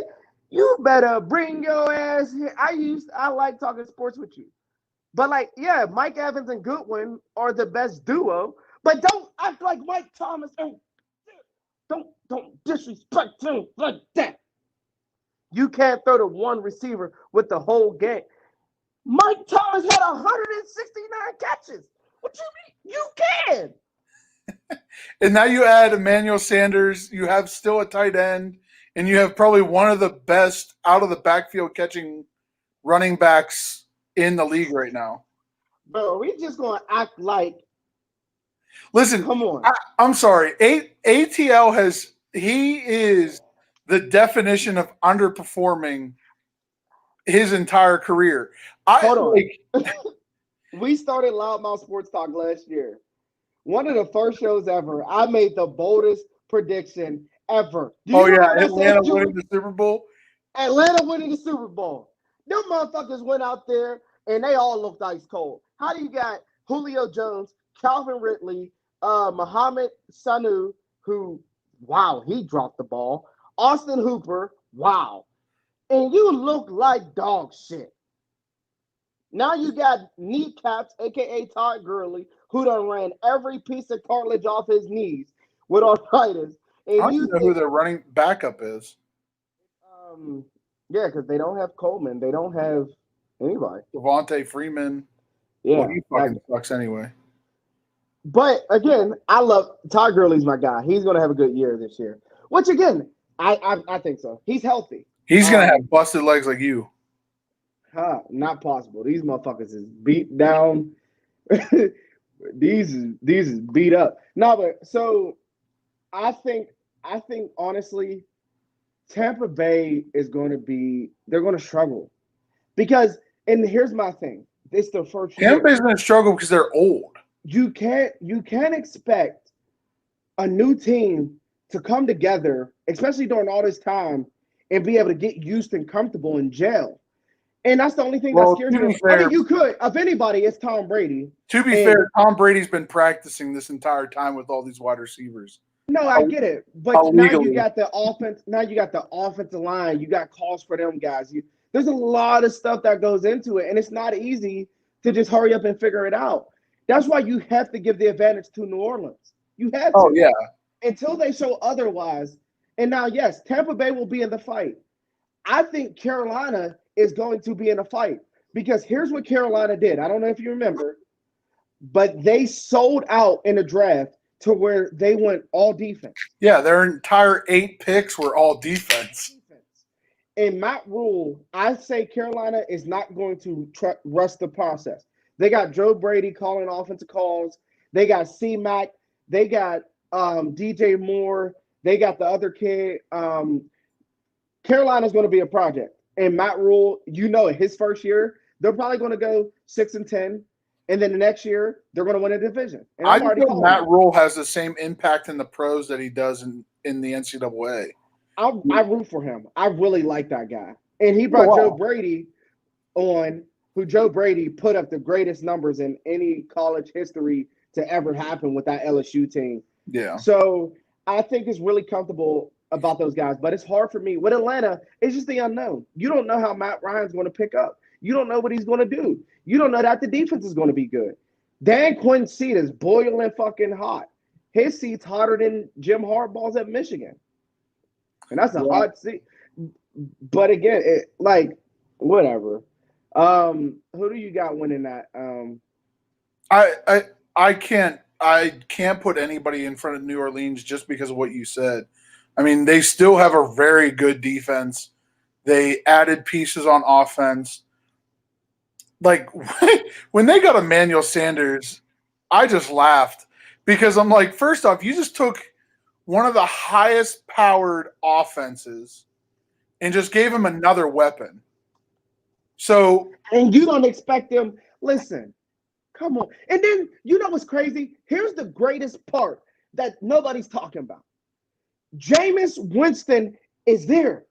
you better bring your ass here. I like talking sports with you. But like, yeah, Mike Evans and Goodwin are the best duo, but don't act like Mike Thomas and don't disrespect him like that. You can't throw to one receiver with the whole game. Mike Thomas had 169 catches. What you mean? You can. And now you add Emmanuel Sanders. You have still a tight end, and you have probably one of the best out of the backfield catching running backs in the league right now. Bro, are we just going to act like – Listen, come on. I'm sorry. ATL he is the definition of underperforming his entire career. Hold on. We started Loudmouth Sports Talk last year. One of the first shows ever, I made the boldest prediction ever. Atlanta winning the Super Bowl? Atlanta winning the Super Bowl. Them motherfuckers went out there, and they all looked ice cold. How do you got Julio Jones, Calvin Ridley, Mohamed Sanu, who, wow, he dropped the ball, Austin Hooper, wow. And you look like dog shit. Now you got kneecaps, a.k.a. Todd Gurley, who done ran every piece of cartilage off his knees with arthritis. And I don't know who their running backup is. Yeah, because they don't have Coleman. They don't have anybody. Devontae Freeman. Yeah. Well, he fucking sucks anyway. But, again, I love – Todd Gurley's my guy. He's going to have a good year this year. Which, again, I think so. He's healthy. He's going to have busted legs like you. Not possible. These motherfuckers is beat down. These is beat up. No, but so I think honestly, Tampa Bay is going to be – they're going to struggle. Because – and here's my thing. It's their first year. Tampa Bay's going to struggle because they're old. You can't expect a new team to come together, especially during all this time, and be able to get used and comfortable in jail. And that's the only thing that scares me. I mean, you could. Of anybody, it's Tom Brady. To be fair, Tom Brady's been practicing this entire time with all these wide receivers. No, I get it. But now you got the offense. Now you got the offensive line. You got calls for them guys. There's a lot of stuff that goes into it, and it's not easy to just hurry up and figure it out. That's why you have to give the advantage to New Orleans. You have to. Oh, yeah. Until they show otherwise. And now, yes, Tampa Bay will be in the fight. I think Carolina is going to be in a fight because here's what Carolina did. I don't know if you remember, but they sold out in the draft to where they went all defense. Yeah, their entire 8 picks were all defense. In Matt Rule, I say Carolina is not going to rush the process. They got Joe Brady calling offensive calls. They got C-Mac. They got DJ Moore. They got the other kid. Carolina's going to be a project. And Matt Rule, his first year, they're probably going to go 6-10. And then the next year, they're going to win a division. And I I'm just already think calling Matt it. Rule has the same impact in the pros that he does in the NCAA. I root for him. I really like that guy. And he Oh, brought wow. Joe Brady on, who Joe Brady put up the greatest numbers in any college history to ever happen with that LSU team. Yeah. So I think it's really comfortable about those guys. But it's hard for me. With Atlanta, it's just the unknown. You don't know how Matt Ryan's going to pick up. You don't know what he's going to do. You don't know that the defense is going to be good. Dan Quinn's seat is boiling fucking hot. His seat's hotter than Jim Harbaugh's at Michigan. And that's a hot seat. But again, whatever. Who do you got winning that? I can't put anybody in front of New Orleans just because of what you said. I mean, they still have a very good defense. They added pieces on offense. Like when they got Emmanuel Sanders, I just laughed because I'm like, first off, you just took one of the highest powered offenses and just gave him another weapon. So, and you don't expect them. Listen, come on. And then you know what's crazy? Here's the greatest part that nobody's talking about. Jameis Winston is there.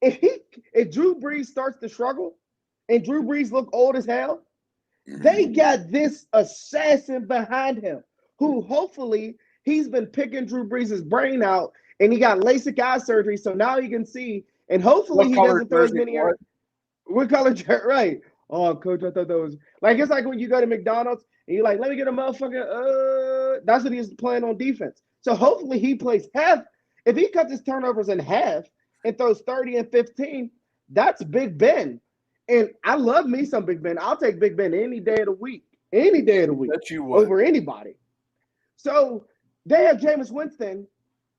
If Drew Brees starts to struggle and Drew Brees look old as hell, they got this assassin behind him who hopefully he's been picking Drew Brees' brain out and he got LASIK eye surgery, so now he can see, and hopefully he doesn't throw as many. What color shirt? Right. Oh, coach, I thought that was like, it's like when you go to McDonald's and you're like, let me get a motherfucker. That's what he's playing on defense. So hopefully he plays half. If he cuts his turnovers in half and throws 30 and 15, that's Big Ben. And I love me some Big Ben. I'll take Big Ben any day of the week. Any day of the week. that you would. Over anybody. So they have Jameis Winston,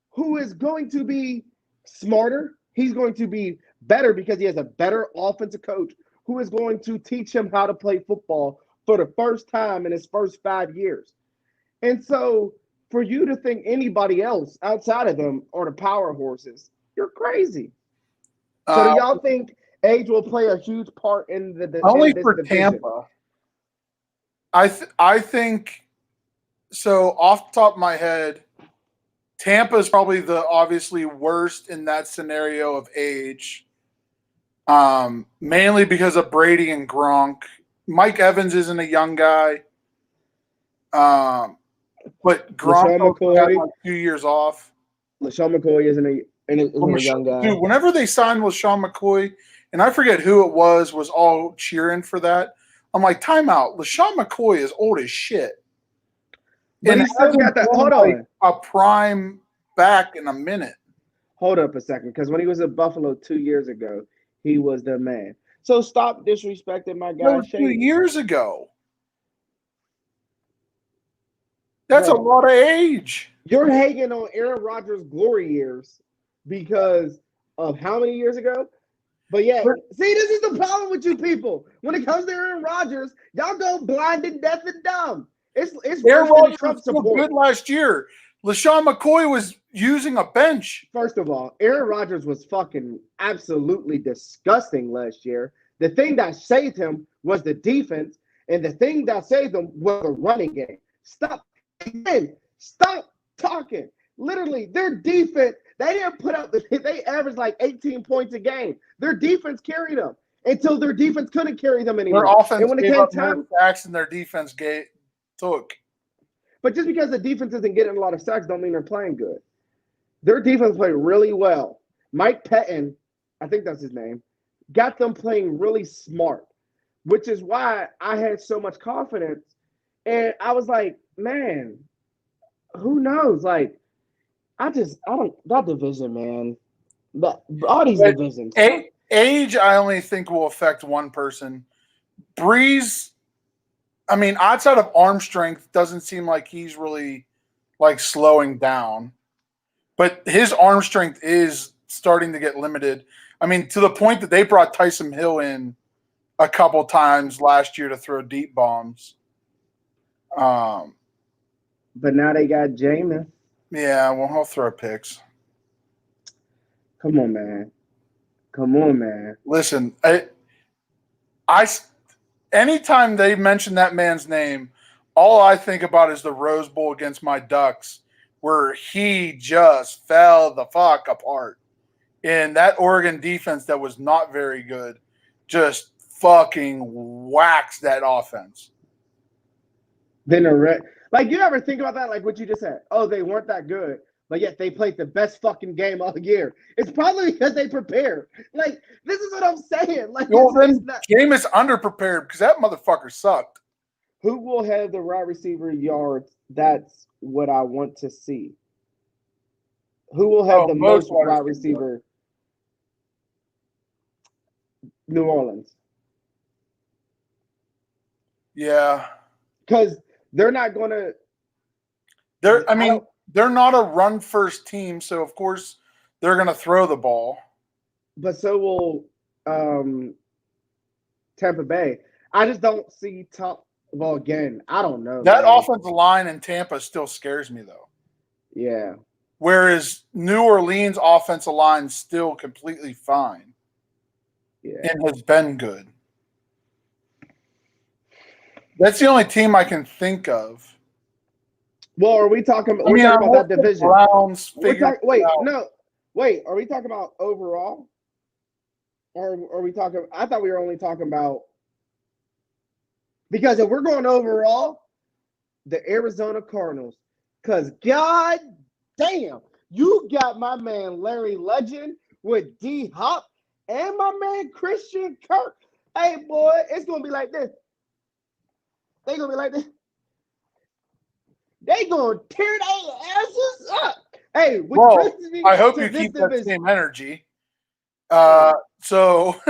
who is going to be smarter. He's going to be better because he has a better offensive coach who is going to teach him how to play football for the first time in his first 5 years. And so for you to think anybody else outside of them are the power horses, you're crazy. So do y'all think age will play a huge part in the only in this for division? Tampa? I think so. Off the top of my head, Tampa is probably the obviously worst in that scenario of age. Mainly because of Brady and Gronk. Mike Evans isn't a young guy. But Gronk had like 2 years off. LaShawn McCoy isn't a young guy. Dude, whenever they signed LaShawn McCoy, and I forget who it was all cheering for that. I'm like, timeout. LaShawn McCoy is old as shit. But and he still got that. Hold on. A prime back in a minute. Hold up a second, because when he was at Buffalo 2 years ago, he was the man. So stop disrespecting my guy. That was 2 years ago. That's a lot of age. You're hating on Aaron Rodgers' glory years because of how many years ago? But yeah, see, this is the problem with you people. When it comes to Aaron Rodgers, y'all go blind and deaf and dumb. It's Aaron Rodgers was so good last year. LaShawn McCoy was using a bench. First of all, Aaron Rodgers was fucking absolutely disgusting last year. The thing that saved him was the defense, and the thing that saved him was the running game. Stop talking. Literally, their defense, they didn't put up, they averaged like 18 points a game. Their defense carried them until their defense couldn't carry them anymore. Their offense and when it came time, sacks and their defense took. But just because the defense isn't getting a lot of sacks don't mean they're playing good. Their defense played really well. Mike Pettin, I think that's his name, got them playing really smart, which is why I had so much confidence. And I was like, man, who knows? Like, that division, man. All these divisions. Age, I only think will affect one person. Breeze, I mean, outside of arm strength, doesn't seem like he's really like slowing down. But his arm strength is starting to get limited. I mean, to the point that they brought Tyson Hill in a couple times last year to throw deep bombs. But now they got Jameis. Yeah, well, he'll throw picks. Come on, man. Come on, man. Listen, anytime they mention that man's name, all I think about is the Rose Bowl against my Ducks, where he just fell the fuck apart. And that Oregon defense that was not very good just fucking waxed that offense. Then like you ever think about that? Like what you just said. Oh, they weren't that good, but yet they played the best fucking game all year. It's probably because they prepared. Like this is what I'm saying. Like Well, then it's not, Jameis underprepared because that motherfucker sucked. who will have the wide receiver yards? That's what I want to see. Who will have the most wide receiver? New Orleans. Yeah. Because they're not going to. They're not a run first team, so of course they're going to throw the ball. But so will Tampa Bay. I just don't see top. Well, again, I don't know. That offensive line in Tampa still scares me, though. Yeah. Whereas New Orleans' offensive line is still completely fine. Yeah. And has been good. That's the only team I can think of. Well, are we talking? We're talking about that division. Browns wait, are we talking about overall? Or are we talking? I thought we were only talking about. Because if we're going overall, the Arizona Cardinals. Because God damn, you got my man Larry Legend with D Hop and my man Christian Kirk. Hey, boy, it's going to be like this. They're going to be like this. They going to tear their asses up. Hey, I hope you keep that same energy. So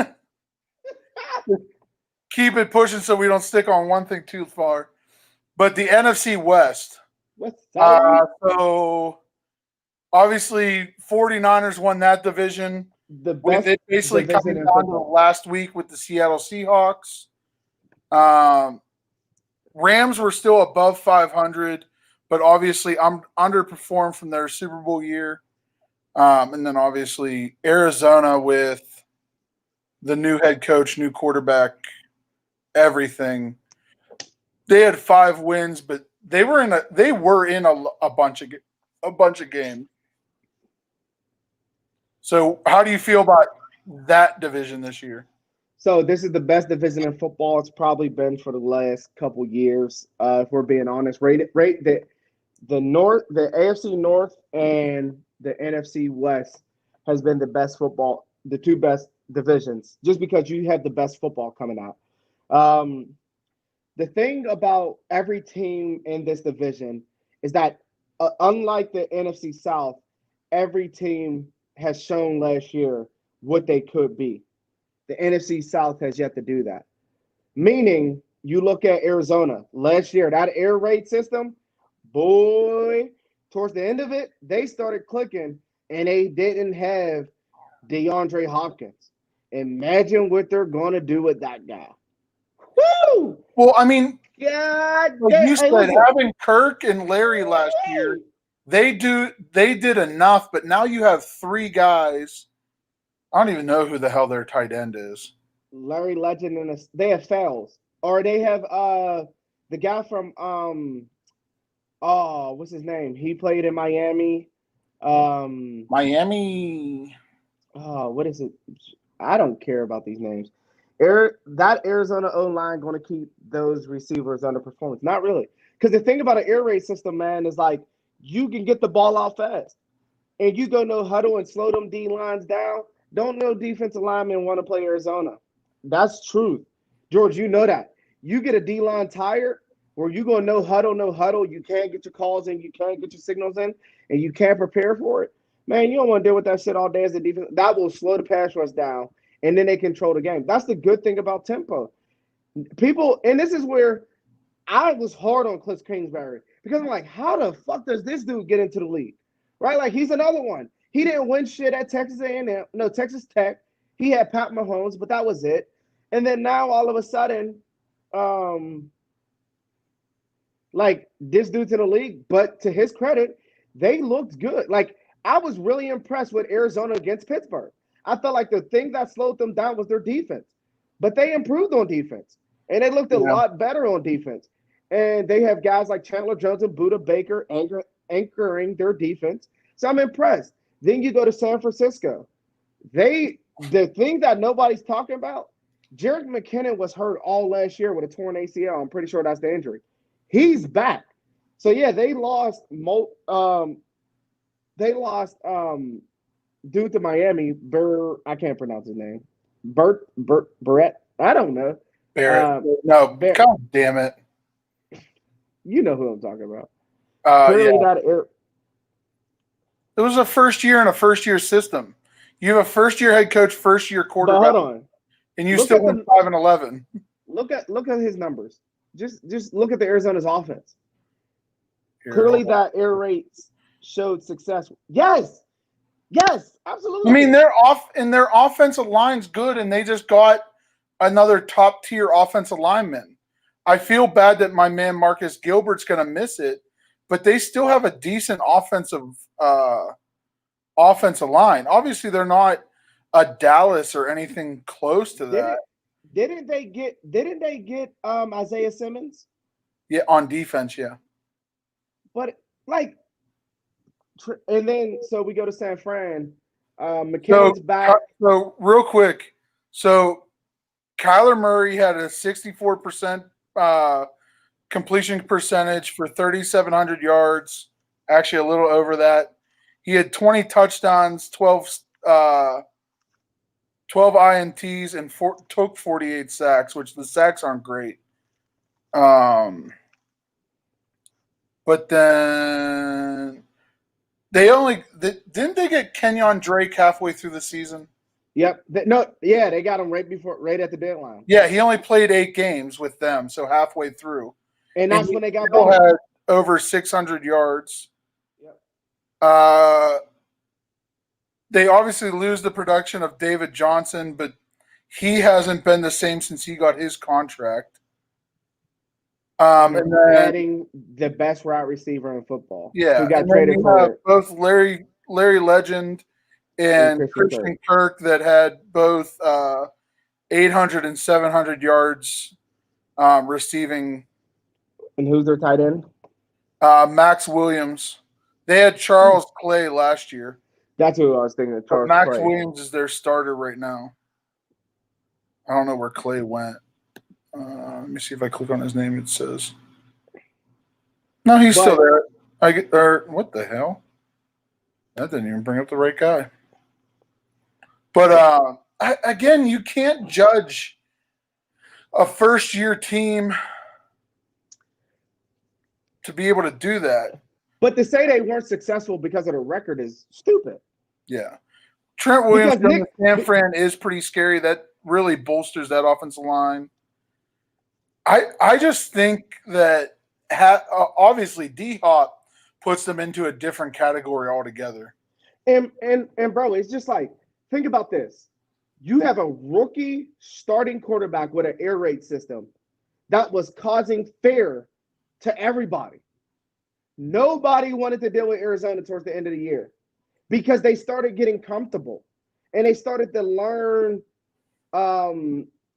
keep it pushing so we don't stick on one thing too far. But the NFC West. So obviously 49ers won that division. With it basically coming down to last week with the Seattle Seahawks. Rams were still above 500, but obviously underperformed from their Super Bowl year. And then obviously Arizona with the new head coach, new quarterback, everything. They had 5 wins, but they were in a bunch of games. So how do you feel about that division this year? So this is the best division in football it's probably been for the last couple years. If we're being honest, rate the AFC North and the NFC West has been the best football, the two best divisions, just because you have the best football coming out. The thing about every team in this division is that unlike the NFC South, every team has shown last year what they could be. The NFC South has yet to do that. Meaning, you look at Arizona last year, that air raid system, boy, towards the end of it, they started clicking and they didn't have DeAndre Hopkins. Imagine what they're going to do with that guy. Woo! Well, I mean, God, like you said, having Kirk and Larry last year, they did enough, but now you have 3 guys. I don't even know who the hell their tight end is. Larry Legend and they have Fells. Or they have the guy from what's his name? He played in Miami. Miami. Oh, what is it? I don't care about these names. That Arizona O-line going to keep those receivers under performance? Not really. Because the thing about an air raid system, man, is like you can get the ball out fast. And you go no huddle and slow them D-lines down. Don't no defensive lineman want to play Arizona. That's truth. George, you know that. You get a D-line tired where you go no huddle. You can't get your calls in. You can't get your signals in. And you can't prepare for it. Man, you don't want to deal with that shit all day as a defense. That will slow the pass rush down. And then they control the game. That's the good thing about tempo. People, and this is where I was hard on Cliff Kingsbury because I'm like, how the fuck does this dude get into the league? Right? Like, he's another one. He didn't win shit at Texas A&M. No, Texas Tech. He had Pat Mahomes, but that was it. And then now all of a sudden, like, this dude's in the league. But to his credit, they looked good. Like, I was really impressed with Arizona against Pittsburgh. I felt like the thing that slowed them down was their defense, but they improved on defense and they looked a lot better on defense. And they have guys like Chandler Jones and Buda Baker anchoring their defense. So I'm impressed. Then you go to San Francisco. The thing that nobody's talking about, Jerick McKinnon was hurt all last year with a torn ACL. I'm pretty sure that's the injury. He's back. So yeah, they lost dude to Miami, I can't pronounce his name. Barrett. I don't know. Barrett. Barrett. God damn it. You know who I'm talking about. It was a first year in a first year system. You have a first year head coach, first year quarterback. But hold on. And you still went 5-11. Look at his numbers. Just look at the Arizona's offense. Clearly that air rates showed success. Yes, absolutely. I mean, their offensive line's good, and they just got another top tier offensive lineman. I feel bad that my man Marcus Gilbert's going to miss it, but they still have a decent offensive line. Obviously, they're not a Dallas or anything close to that. Didn't they get Isaiah Simmons? Yeah, on defense, yeah. But and then so we go to San Fran. McKinnon's back. So real quick, Kyler Murray had a 64% completion percentage for 3,700 yards. Actually, a little over that. He had 20 touchdowns, 12 INTs, and took 48 sacks, which the sacks aren't great. But then didn't they get Kenyon Drake halfway through the season? Yep. They got him right at the deadline. Yeah, he only played 8 games with them, so halfway through. And that's when they got back. Had over 600 yards. Yep. They obviously lose the production of David Johnson, but he hasn't been the same since he got his contract. And then adding the best route receiver in football. Yeah, who got traded for both Larry Legend and Christian Kirk that had both 800 and 700 yards receiving. And who's their tight end? Max Williams. They had Charles Clay last year. That's who I was thinking of. Charles Max Clay. Williams is their starter right now. I don't know where Clay went. Let me see if I click on his name. It says no. He's still there. What the hell? That didn't even bring up the right guy. But again, you can't judge a first-year team to be able to do that. But to say they weren't successful because of the record is stupid. Yeah, Trent Williams from San Fran is pretty scary. That really bolsters that offensive line. I just think that obviously D-Hop puts them into a different category altogether. And bro, it's just like, think about this. You have a rookie starting quarterback with an air raid system that was causing fear to everybody. Nobody wanted to deal with Arizona towards the end of the year because they started getting comfortable and they started to learn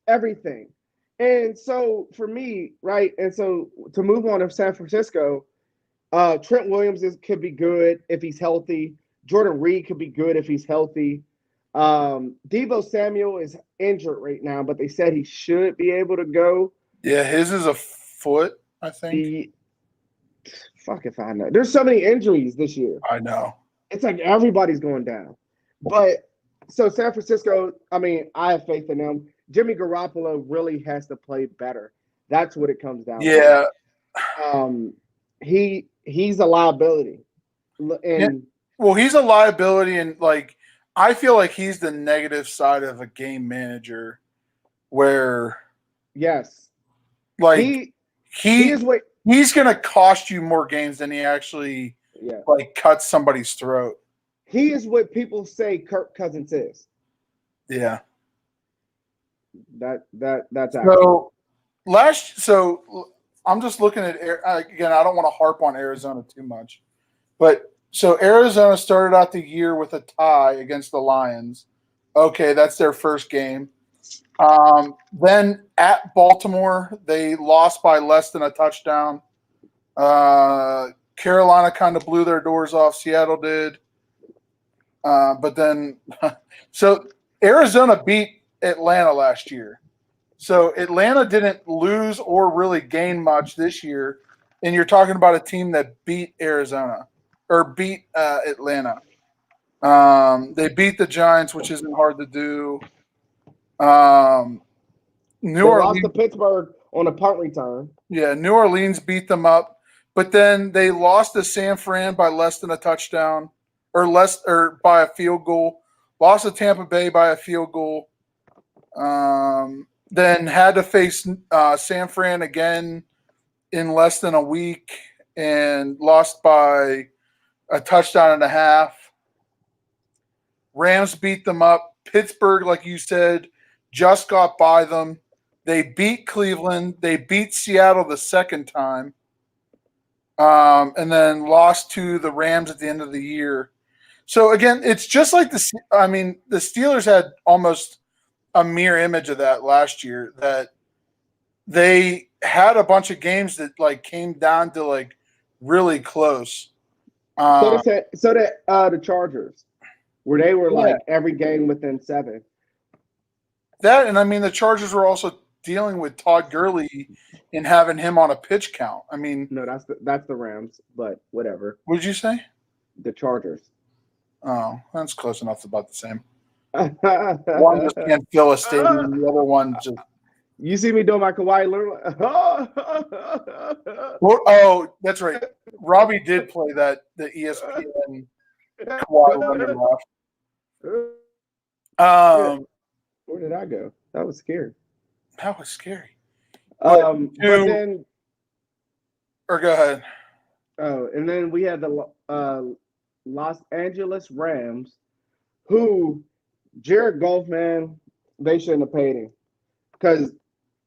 everything. And so for me, right, and so to move on to San Francisco, Trent Williams could be good if he's healthy. Jordan Reed could be good if he's healthy. Deebo Samuel is injured right now, but they said he should be able to go. Yeah, his is a foot, I think. Fuck if I know. There's so many injuries this year. I know. It's like everybody's going down. But so San Francisco, I mean, I have faith in them. Jimmy Garoppolo really has to play better. That's what it comes down to. He's a liability. And well, he's a liability, and I feel like he's the negative side of a game manager where yes. He's going to cost you more games than he actually cuts somebody's throat. He is what people say Kirk Cousins is. Yeah. That's so I'm just looking at again. I don't want to harp on Arizona too much, but So Arizona started out the year with a tie against the Lions. Okay, that's their first game. Then at Baltimore, they lost by less than a touchdown. Carolina kind of blew their doors off. Seattle did. But then, so Arizona beat Atlanta last year. So Atlanta didn't lose or really gain much this year. And you're talking about a team that beat Arizona or beat Atlanta. They beat the Giants, which isn't hard to do. New They lost to Orleans, Pittsburgh on a punt return. yeah, New Orleans beat them up, but then they lost to San Fran by less than a touchdown, or by a field goal. Lost to Tampa Bay by a field goal. Then had to face San Fran again in less than a week and lost by a touchdown and a half. Rams beat them up. Pittsburgh, like you said, just got by them. They beat Cleveland. They beat Seattle the second time. And then lost to the Rams at the end of the year. So, again, it's just like the Steelers had almost a mirror image of that last year, that they had a bunch of games that, like, came down to, like, really close. So the Chargers, where they were like every game within 7. That, and I mean, the Chargers were also dealing with Todd Gurley and having him on a pitch count. I mean, No, that's the Rams, but whatever. what did you say? The Chargers. Oh, that's close enough. It's about the same. One just can't fill a stadium. The other one just. You see me doing my Kawhi Leonard? Oh, that's right. Robbie did play the ESPN Kawhi Leonard laugh. Where did I go? That was scary. That was scary. But then, or go ahead. Oh, and then we had the Los Angeles Rams, who Jared Goff, man, they shouldn't have paid him, because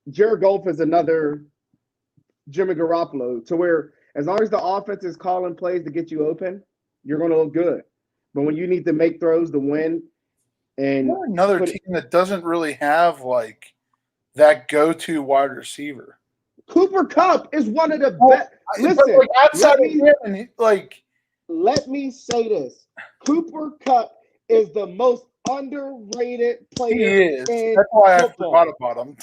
Jared Goff is another Jimmy Garoppolo, to where as long as the offense is calling plays to get you open, you're going to look good. But when you need to make throws to win, and another team that doesn't really have like that go-to wide receiver. Cooper Kupp is one of the best. Listen, like outside of him, like, let me say this: Cooper Kupp is the most underrated player. He is. In That's why football. I forgot about him.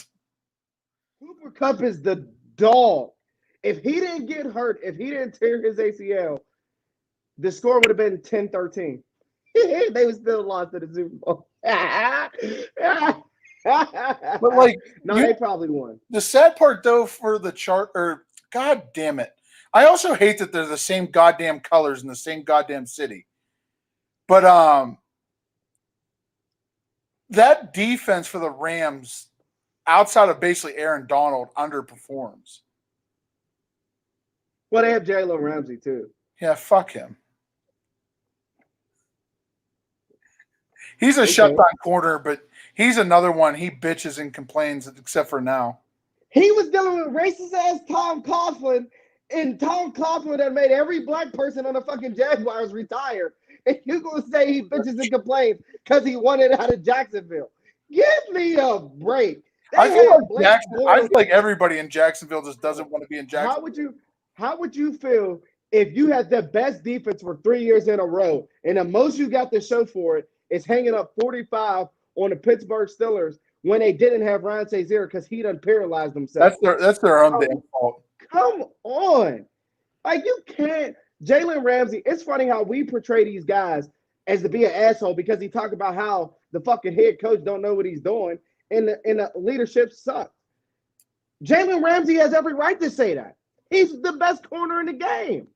Cooper Kupp is the dog. If he didn't get hurt, if he didn't tear his ACL, the score would have been 10-13. They would still lost to the Super Bowl. But like, they probably won. The sad part, though, for the God damn it, I also hate that they're the same goddamn colors in the same goddamn city. But that defense for the Rams, outside of basically Aaron Donald, underperforms. Well, they have Jalen Ramsey too. Yeah, fuck him. He's a shutdown corner, but he's another one. He bitches and complains, except for now. He was dealing with racist ass Tom Coughlin, and Tom Coughlin that made every black person on the fucking Jaguars retire. And you're gonna say he bitches and complains because he wanted out of Jacksonville? Give me a break. I feel like everybody in Jacksonville just doesn't want to be in Jacksonville. How would you feel if you had the best defense for 3 years in a row, and the most you got to show for it is hanging up 45 on the Pittsburgh Steelers when they didn't have Ryan Shazier because he done paralyzed themselves? That's their own damn fault. Come on. Like, you can't. Jalen Ramsey, it's funny how we portray these guys as to be an asshole because he talked about how the fucking head coach don't know what he's doing and the leadership sucks. Jalen Ramsey has every right to say that. He's the best corner in the game.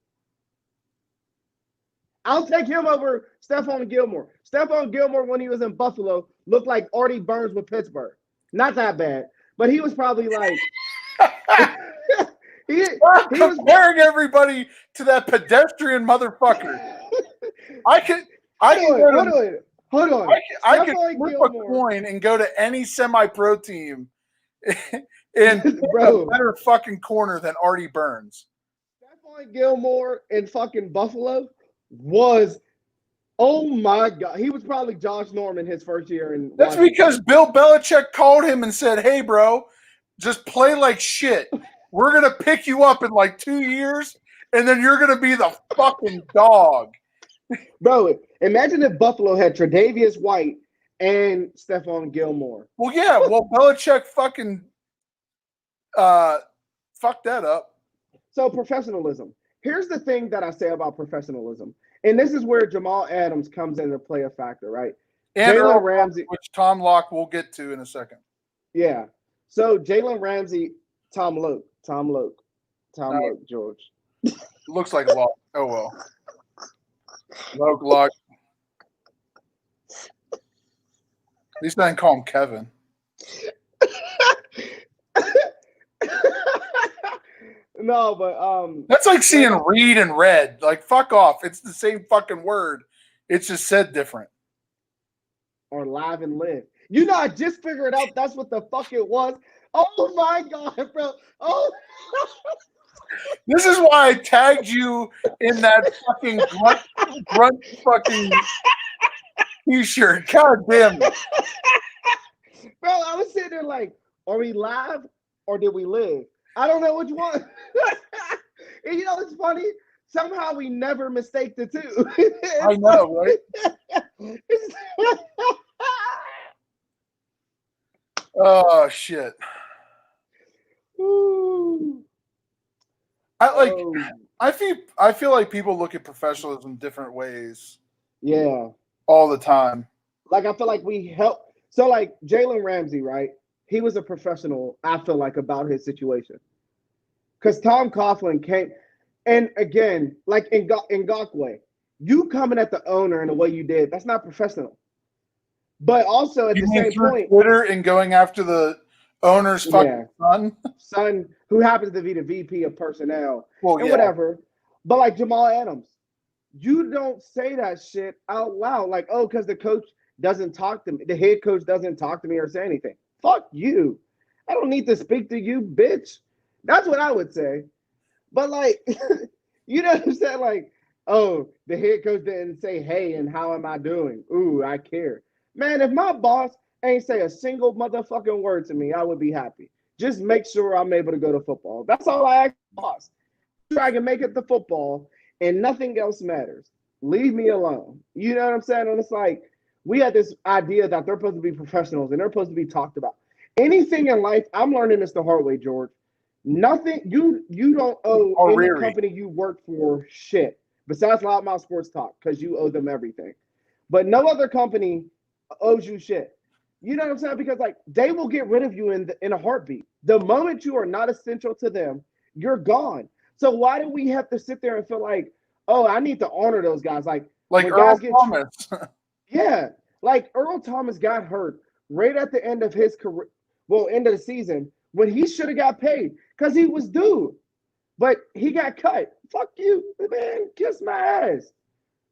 I'll take him over Stephon Gilmore. Stephon Gilmore, when he was in Buffalo, looked like Artie Burns with Pittsburgh. Not that bad, but he was probably like he was comparing everybody to that pedestrian motherfucker. I could hold on. I could flip a coin and go to any semi-pro team and a better fucking corner than Artie Burns. Stephon Gilmore in fucking Buffalo was, oh my God, he was probably Josh Norman his first year in That's Washington. because Bill Belichick called him and said, "Hey, bro, just play like shit. We're gonna pick you up in like 2 years, and then you're gonna be the fucking dog." Bro, imagine if Buffalo had Tre'Davious White and Stephon Gilmore. Well, yeah. Well, Belichick fucking fucked that up. So professionalism. Here's the thing that I say about professionalism, and this is where Jamal Adams comes into play a factor, right? And Jalen Earl, Ramsey, which Tom Locke we'll get to in a second. yeah. So Jalen Ramsey, Tom Loke, George. Looks like Locke. Oh well. Locke. At least I didn't call him Kevin. No, but That's like seeing read and red. Like, fuck off. It's the same fucking word. It's just said different. Or live and live. You know, I just figured out that's what the fuck it was. Oh my God, bro. Oh. This is why I tagged you in that fucking grunt fucking t-shirt. God damn it. Bro, I was sitting there like, are we live or did we live? I don't know which one. And you know, it's funny. Somehow we never mistake the two. I know, right? Oh shit. Ooh. I feel like people look at professionalism different ways Yeah. all the time. Like I feel like we help. So like Jalen Ramsey, right? He was a professional, I feel like, about his situation. Because Tom Coughlin came, and again, like in Ngakoue, you coming at the owner in the way you did, that's not professional. But also at You the mean same through point, Twitter and going after the owner's fucking son, who happens to be the VP of personnel Well, and yeah. whatever. But like Jamal Adams, you don't say that shit out loud. Like, oh, because the coach doesn't talk to me, the head coach doesn't talk to me or say anything. Fuck you. I don't need to speak to you, bitch. That's what I would say. But like, you know what I'm saying? Like, oh, the head coach didn't say, hey, and how am I doing? Ooh, I care. Man, if my boss ain't say a single motherfucking word to me, I would be happy. Just make sure I'm able to go to football. That's all I ask the boss. Sure, I can make it to football and nothing else matters. Leave me alone. You know what I'm saying? And it's like, we had this idea that they're supposed to be professionals and they're supposed to be talked about. Anything in life, I'm learning this the hard way, George. Nothing, you don't owe any company you work for shit besides Loudmouth Sports Talk because you owe them everything. But no other company owes you shit. You know what I'm saying? Because like they will get rid of you in a heartbeat. The moment you are not essential to them, you're gone. So why do we have to sit there and feel like, oh, I need to honor those guys? Like Earl Thomas. Yeah, like Earl Thomas got hurt right at the end of his career, well, end of the season when he should have got paid because he was due, but he got cut. Fuck you, man. Kiss my ass.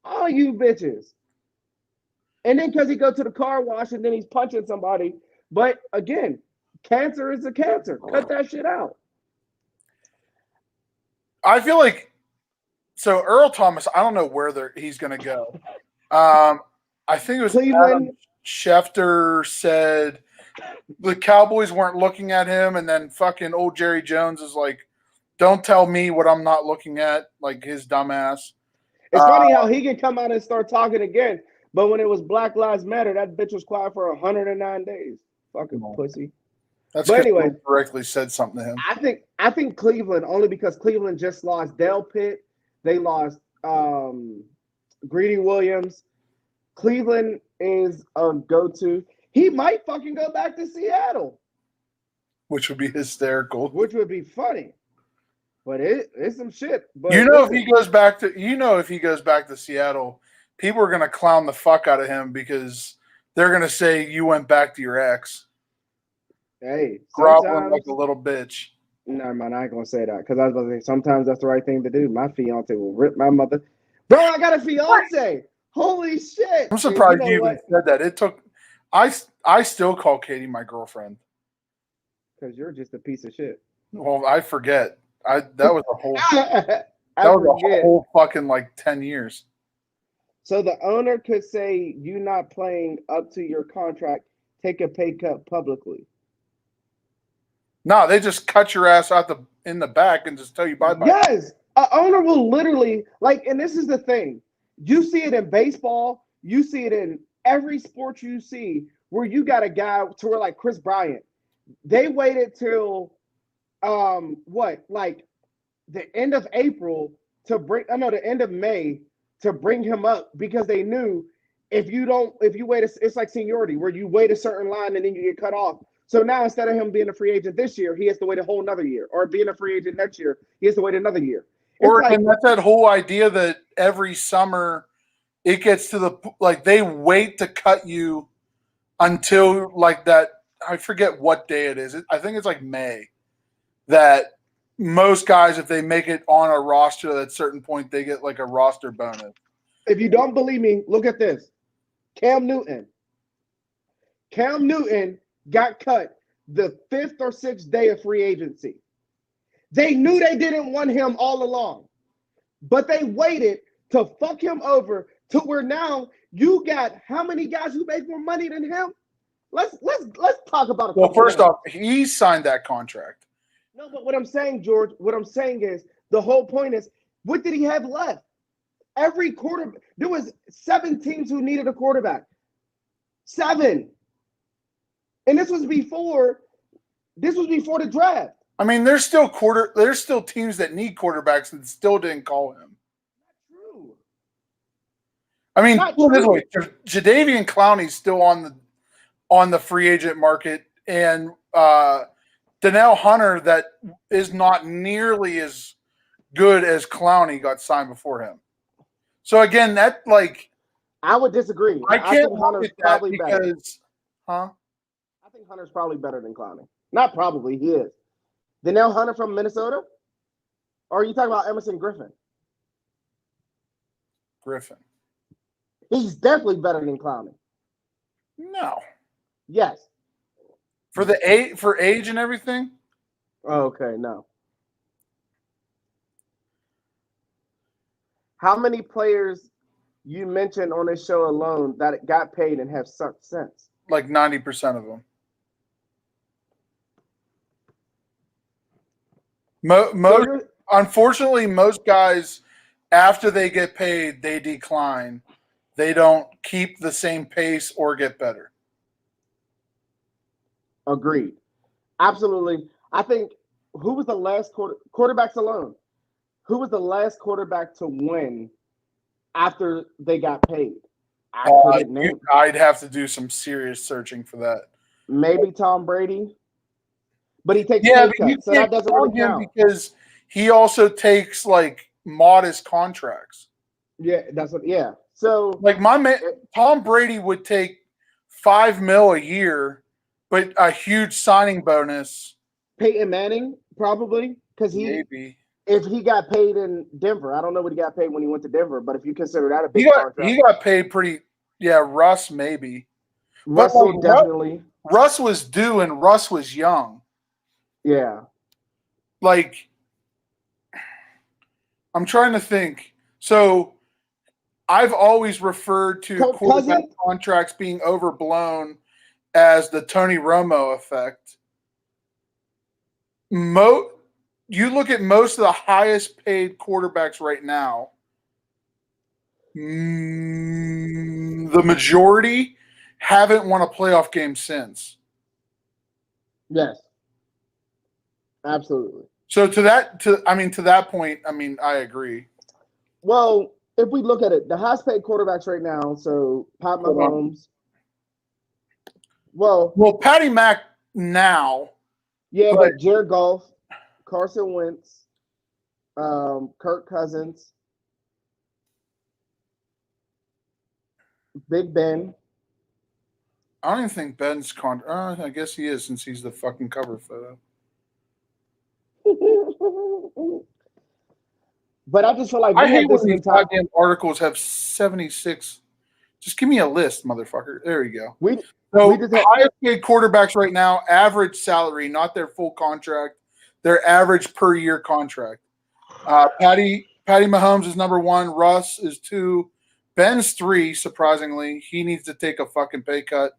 All you bitches. And then because he go to the car wash and then he's punching somebody. But again, cancer is a cancer. Cut that shit out. I feel like so Earl Thomas, I don't know where he's going to go. I think it was Cleveland. Adam Schefter said the Cowboys weren't looking at him, and then fucking old Jerry Jones is like, don't tell me what I'm not looking at, like his dumbass. It's funny how he can come out and start talking again, but when it was Black Lives Matter, that bitch was quiet for 109 days. Fucking pussy. That's because anyway, directly said something to him. I think Cleveland, only because Cleveland just lost Del Pitt. They lost Greedy Williams. Cleveland is a go-to. He might fucking go back to Seattle. Which would be hysterical. Which would be funny. But it's some shit. But if he goes back to Seattle, people are gonna clown the fuck out of him because they're gonna say you went back to your ex. Hey, groveling like a little bitch. No, man, I ain't gonna say that because I was gonna say sometimes that's the right thing to do. My fiance will rip my mother. Bro, I got a fiance. Holy shit! I'm surprised you even said that. It took. I still call Katie my girlfriend. Because you're just a piece of shit. Well, I forget. That was a whole. That was a whole fucking like 10 years. So the owner could say, "You not playing up to your contract, take a pay cut publicly." No, they just cut your ass out in the back and just tell you bye bye. Yes, an owner will literally like, and this is the thing. You see it in baseball. You see it in every sport you see, where you got a guy to where like Chris Bryant. They waited till what like the end of April to bring. I know the end of May to bring him up because they knew if you wait, it's like seniority where you wait a certain line and then you get cut off. So now instead of him being a free agent this year, he has to wait a whole another year, or being a free agent next year, he has to wait another year. It's Or like, and that's that whole idea that every summer it gets to the like they wait to cut you until like that. I forget what day it is. I think it's like May. That most guys, if they make it on a roster at a certain point, they get like a roster bonus. if you don't believe me, look at this. Cam Newton. Cam Newton got cut the 5th or 6th day of free agency. They knew they didn't want him all along, but they waited to fuck him over to where now you got how many guys who make more money than him? Let's talk about it. Well, first off, he signed that contract. No, but what I'm saying, George, what I'm saying is the whole point is what did he have left? Every quarter, there was 7 teams who needed a quarterback. 7. And this was before the draft. I mean, there's still teams that need quarterbacks and still didn't call him. True. I mean, Not put it this true. way, Jadeveon Clowney's still on the free agent market, and Danielle Hunter, that is not nearly as good as Clowney, got signed before him. So again, that like I would disagree. I can't think Hunter's look at that probably better. because, huh? I think Hunter's probably better than Clowney. Not probably, he is. Danielle Hunter from Minnesota? Or are you talking about Emerson Griffin? Griffin. He's definitely better than Clowney. No. Yes. For age and everything? Okay, no. How many players you mentioned on this show alone that got paid and have sucked since? Like 90% of them. Unfortunately, most guys, after they get paid, they decline. They don't keep the same pace or get better. Agreed. Absolutely. I think who was the last quarterbacks alone? Who was the last quarterback to win after they got paid? I'd have to do some serious searching for that. Maybe Tom Brady, but he takes pay cuts, so that doesn't really count because he also takes like modest contracts. Yeah, that's what. Yeah, so like my man, Tom Brady would take $5 million a year, but a huge signing bonus. Peyton Manning probably because maybe. If he got paid in Denver, I don't know what he got paid when he went to Denver, but if you consider that a big contract. He got paid pretty, Russ maybe. Russell definitely. Russ was due and Russ was young. Yeah. Like, I'm trying to think. So, I've always referred to quarterback contracts being overblown as the Tony Romo effect. You look at most of the highest paid quarterbacks right now, the majority haven't won a playoff game since. Yes. Absolutely. So to that point, I agree. Well, if we look at it, the highest paid quarterbacks right now, so Pat Mahomes. Well, Patty Mac now. Yeah, but Jared Goff, Carson Wentz, Kirk Cousins, Big Ben. I don't even think Ben's I guess he is since he's the fucking cover photo. But I just feel like I hate when these goddamn articles have 76. Just give me a list, motherfucker. There you go. Highest paid quarterbacks right now, average salary, not their full contract, their average per year contract. Patty Mahomes is number 1. Russ is 2. Ben's 3, surprisingly. He needs to take a fucking pay cut.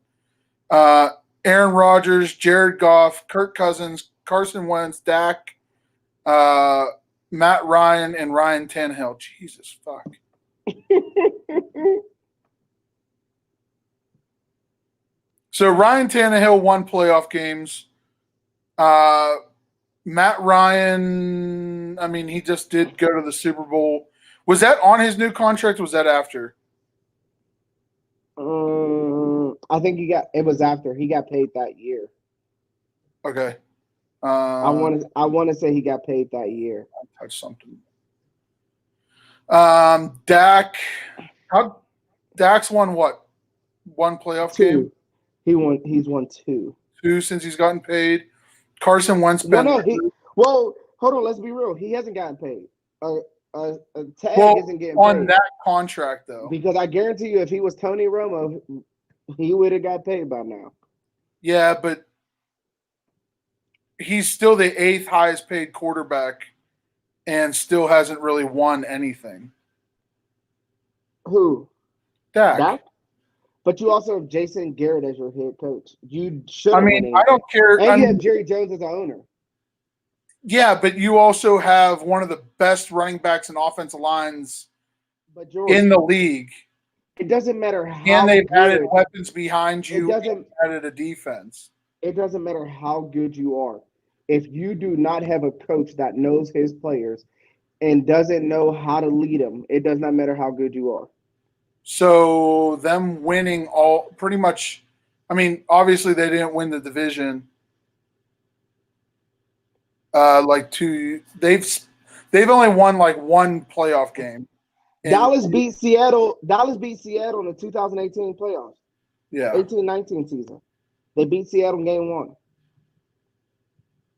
Aaron Rodgers, Jared Goff, Kirk Cousins, Carson Wentz, Dak, Matt Ryan, and Ryan Tannehill. Jesus fuck. So Ryan Tannehill won playoff games. Matt Ryan, I mean, he just did go to the Super Bowl. Was that on his new contract? Or was that after? I think it was after he got paid that year. Okay. I want to say he got paid that year. I'll touch something. Dak's won what? One playoff game? He's won 2. 2 since he's gotten paid. Carson Wentz been hold on, let's be real. He hasn't gotten paid. Tag isn't getting on paid. that contract though. Because I guarantee you, if he was Tony Romo, he would have got paid by now. Yeah, but he's still the 8th highest paid quarterback and still hasn't really won anything. Who? Dak. But you also have Jason Garrett as your head coach. You should. I mean, I don't care. And you have Jerry Jones as the owner. Yeah, but you also have one of the best running backs and offensive lines in the league. It doesn't matter how. And they've added weapons behind you. And added a defense. It doesn't matter how good you are. If you do not have a coach that knows his players and doesn't know how to lead them, it does not matter how good you are. So them winning all pretty much, I mean, obviously they didn't win the division. They've only won like one playoff game. Dallas beat Seattle in the 2018 playoffs. Yeah. 18-19 season. They beat Seattle in game 1.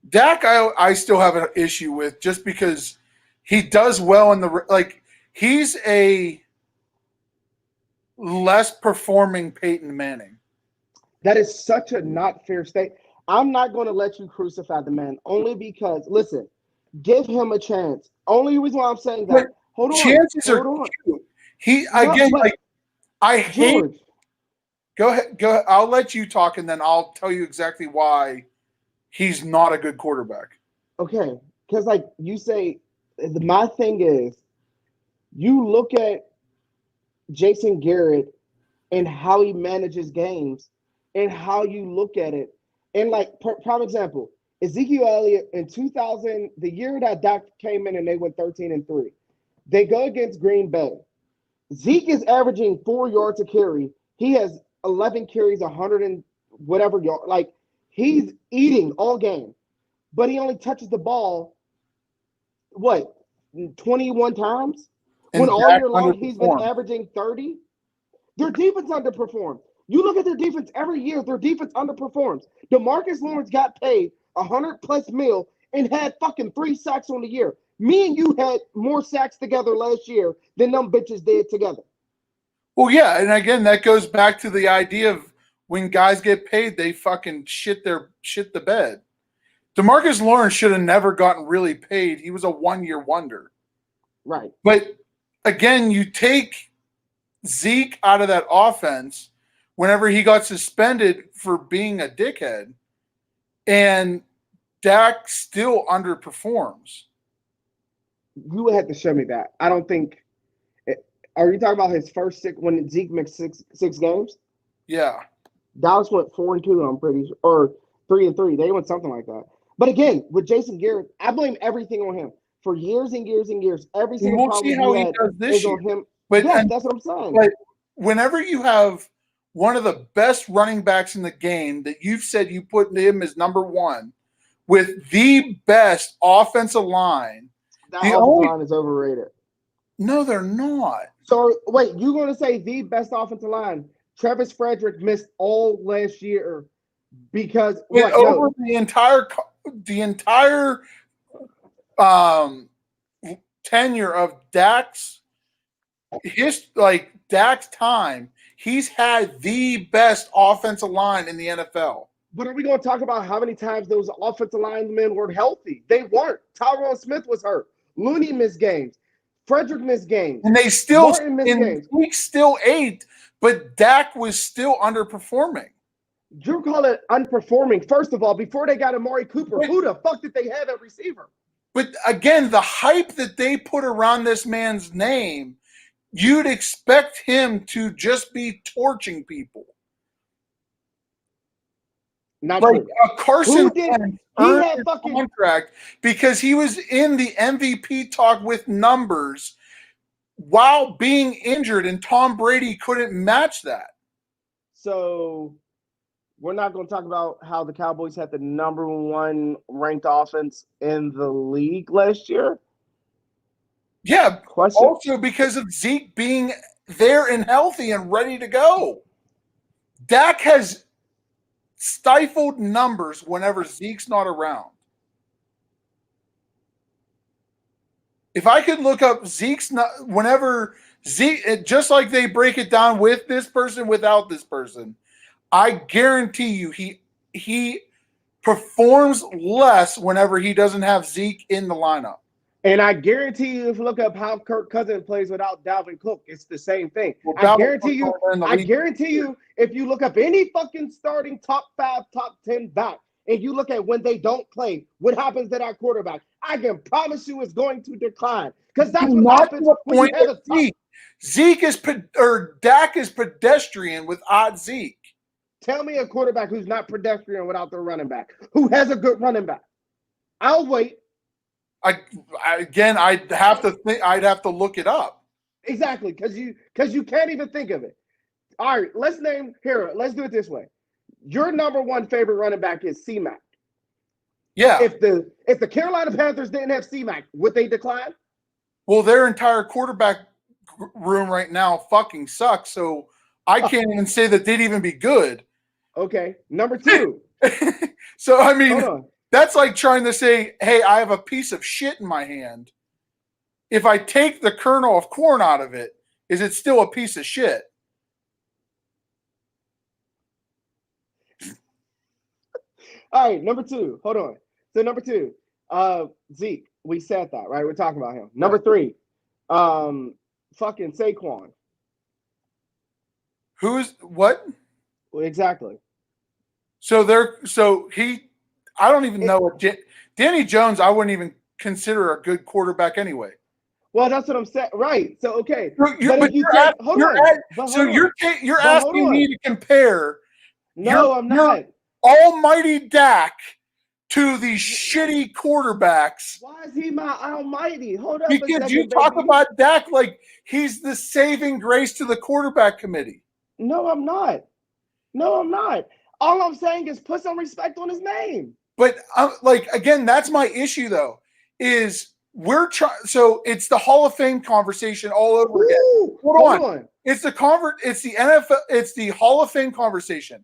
Dak, I still have an issue with just because he does well in the he's a less performing Peyton Manning. That is such a not fair state. I'm not going to let you crucify the man only because, listen, give him a chance. Only reason why I'm saying that. Hold on. Chances are cute. I hate. George. Go ahead. I'll let you talk, and then I'll tell you exactly why he's not a good quarterback. Okay, because you say, my thing is, you look at Jason Garrett and how he manages games and how you look at it. And prime example, Ezekiel Elliott in 2000, the year that Dak came in and they went 13-3, they go against Green Bay. Zeke is averaging 4 yards a carry. He has 11 carries, 100 and whatever yard. He's eating all game, but he only touches the ball, 21 times? When all year long he's been averaging 30? Their defense underperformed. You look at their defense every year, their defense underperforms. DeMarcus Lawrence got paid $100+ million and had fucking 3 sacks on the year. Me and you had more sacks together last year than them bitches did together. Well, yeah, and again, that goes back to the idea of when guys get paid, they fucking shit the bed. DeMarcus Lawrence should have never gotten really paid. He was a 1-year wonder. Right. But again, you take Zeke out of that offense whenever he got suspended for being a dickhead, and Dak still underperforms. You would have to show me that. I don't think. Are you talking about his first 6 when Zeke missed six games? Yeah. Dallas went 4-2, I'm pretty sure, or 3-3. They went something like that. But again, with Jason Garrett, I blame everything on him for years and years and years. Every single problem he does this year. On him. But yes, that's what I'm saying. But whenever you have one of the best running backs in the game that you've said you put him as number 1 with the best offensive line. That offensive line is overrated. No, they're not. So, wait, you're going to say the best offensive line. Travis Frederick missed all last year because the entire tenure of Dak's Dak's time, he's had the best offensive line in the NFL. But are we going to talk about how many times those offensive linemen were healthy? They weren't. Tyron Smith was hurt. Looney missed games. Frederick missed games. And they still, Martin missed games. Zeke still ate, but Dak was still underperforming. You call it unperforming. First of all, before they got Amari Cooper, who the fuck did they have at receiver? But again, the hype that they put around this man's name, you'd expect him to just be torching people. Not like true. Carson Wentz earned he had his fucking contract because he was in the MVP talk with numbers while being injured, and Tom Brady couldn't match that. So we're not going to talk about how the Cowboys had the number 1 ranked offense in the league last year. Yeah, Question. also because of Zeke being there and healthy and ready to go. Dak has stifled numbers whenever Zeke's not around. If I could look up whenever Zeke, just like they break it down with this person, without this person, I guarantee you he performs less whenever he doesn't have Zeke in the lineup. And I guarantee you, if you look up how Kirk Cousins plays without Dalvin Cook, it's the same thing. Well, I guarantee you, if you look up any fucking starting top 5, top 10 back, and you look at when they don't play, what happens to that quarterback? I can promise you it's going to decline. Because that's what happens when you have a Zeke. Zeke is Dak is pedestrian without Zeke. Tell me a quarterback who's not pedestrian without their running back, who has a good running back. I'll wait. I'd have to look it up. Exactly, because you can't even think of it. All right, let's do it this way. Your number 1 favorite running back is C-Mac. Yeah. If the Carolina Panthers didn't have C-Mac, would they decline? Well, their entire quarterback room right now fucking sucks, so I can't even say that they'd even be good. Okay, number 2. So, I mean, that's like trying to say, hey, I have a piece of shit in my hand. If I take the kernel of corn out of it, is it still a piece of shit? All right, number 2. Hold on. So number 2, Zeke. We said that, right? We're talking about him. Number 3, fucking Saquon. Who's what? Well, exactly. So I don't even know what Danny Jones. I wouldn't even consider a good quarterback anyway. Well, that's what I'm saying. Right. So okay. You're asking me to compare. No, I'm not. Almighty Dak to the shitty quarterbacks. Why is he my almighty? Hold up. Because you talk about Dak like he's the saving grace to the quarterback committee. No, I'm not. All I'm saying is put some respect on his name. But again, that's my issue though. Is so it's the Hall of Fame conversation all over again. Hold on. It's the NFL. It's the Hall of Fame conversation.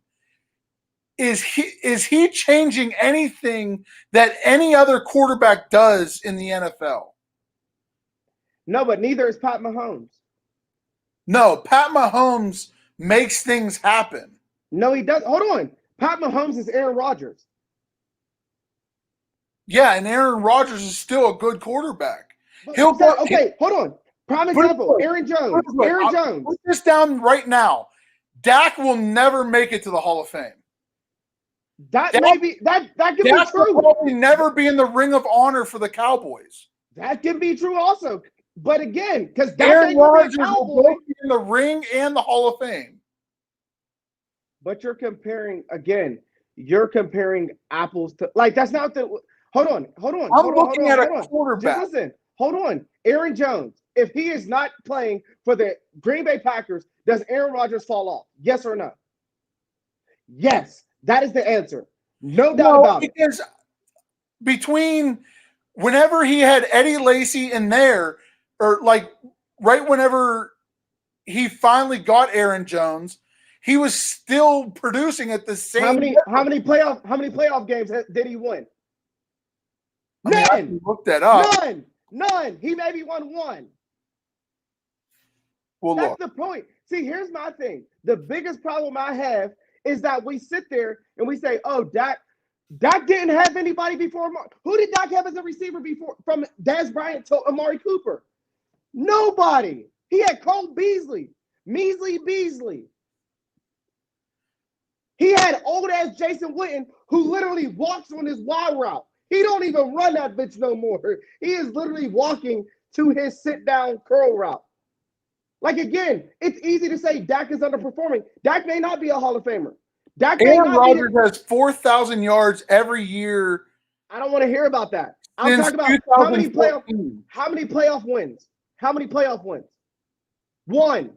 Is he changing anything that any other quarterback does in the NFL? No, but neither is Pat Mahomes. No, Pat Mahomes makes things happen. No, he doesn't. Hold on. Pat Mahomes is Aaron Rodgers. Yeah, and Aaron Rodgers is still a good quarterback. Hold on. Prime example, Aaron Jones. Jones. Put this down right now. Dak will never make it to the Hall of Fame. That can be true. Will probably never be in the Ring of Honor for the Cowboys. That can be true also. But again, because Aaron Rodgers will both be in the ring and the Hall of Fame. But you're comparing apples to that's not the. Hold on. I'm looking at a quarterback. Just listen. Hold on. Aaron Jones. If he is not playing for the Green Bay Packers, does Aaron Rodgers fall off? Yes or no? Yes. That is the answer. No doubt about it. Because between whenever he had Eddie Lacy in there, or right whenever he finally got Aaron Jones, he was still producing at the same. How many playoff games did he win? None. I looked that up. None. He maybe won 1. Well, that's the point. See, here's my thing. The biggest problem I have is that we sit there and we say, "Oh, Dak didn't have anybody before." Who did Dak have as a receiver before, from Dez Bryant to Amari Cooper? Nobody. He had Cole Beasley, Beasley. He had old ass Jason Witten, who literally walks on his wide route. He don't even run that bitch no more. He is literally walking to his sit down curl route. Like, again, it's easy to say Dak is underperforming. Dak may not be a Hall of Famer. Dak may Aaron not be. Rodgers has 4,000 yards every year. I don't want to hear about that. I'm Since talking about how many 2014. playoff wins. How many playoff wins? One.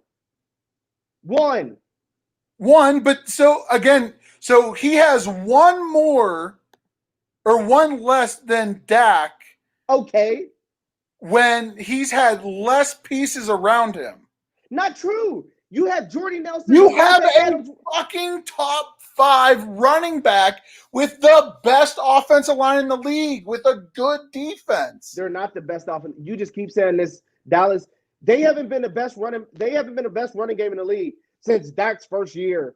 One, but so again, so he has one more or one less than Dak Okay. when he's had less pieces around him. Not true. You have Jordy Nelson. You have Devontae a Adams. fucking top 5 running back with the best offensive line in the league with a good defense. They're not the best offense. You just keep saying this. Dallas, they haven't been the best running game in the league since Dak's first 2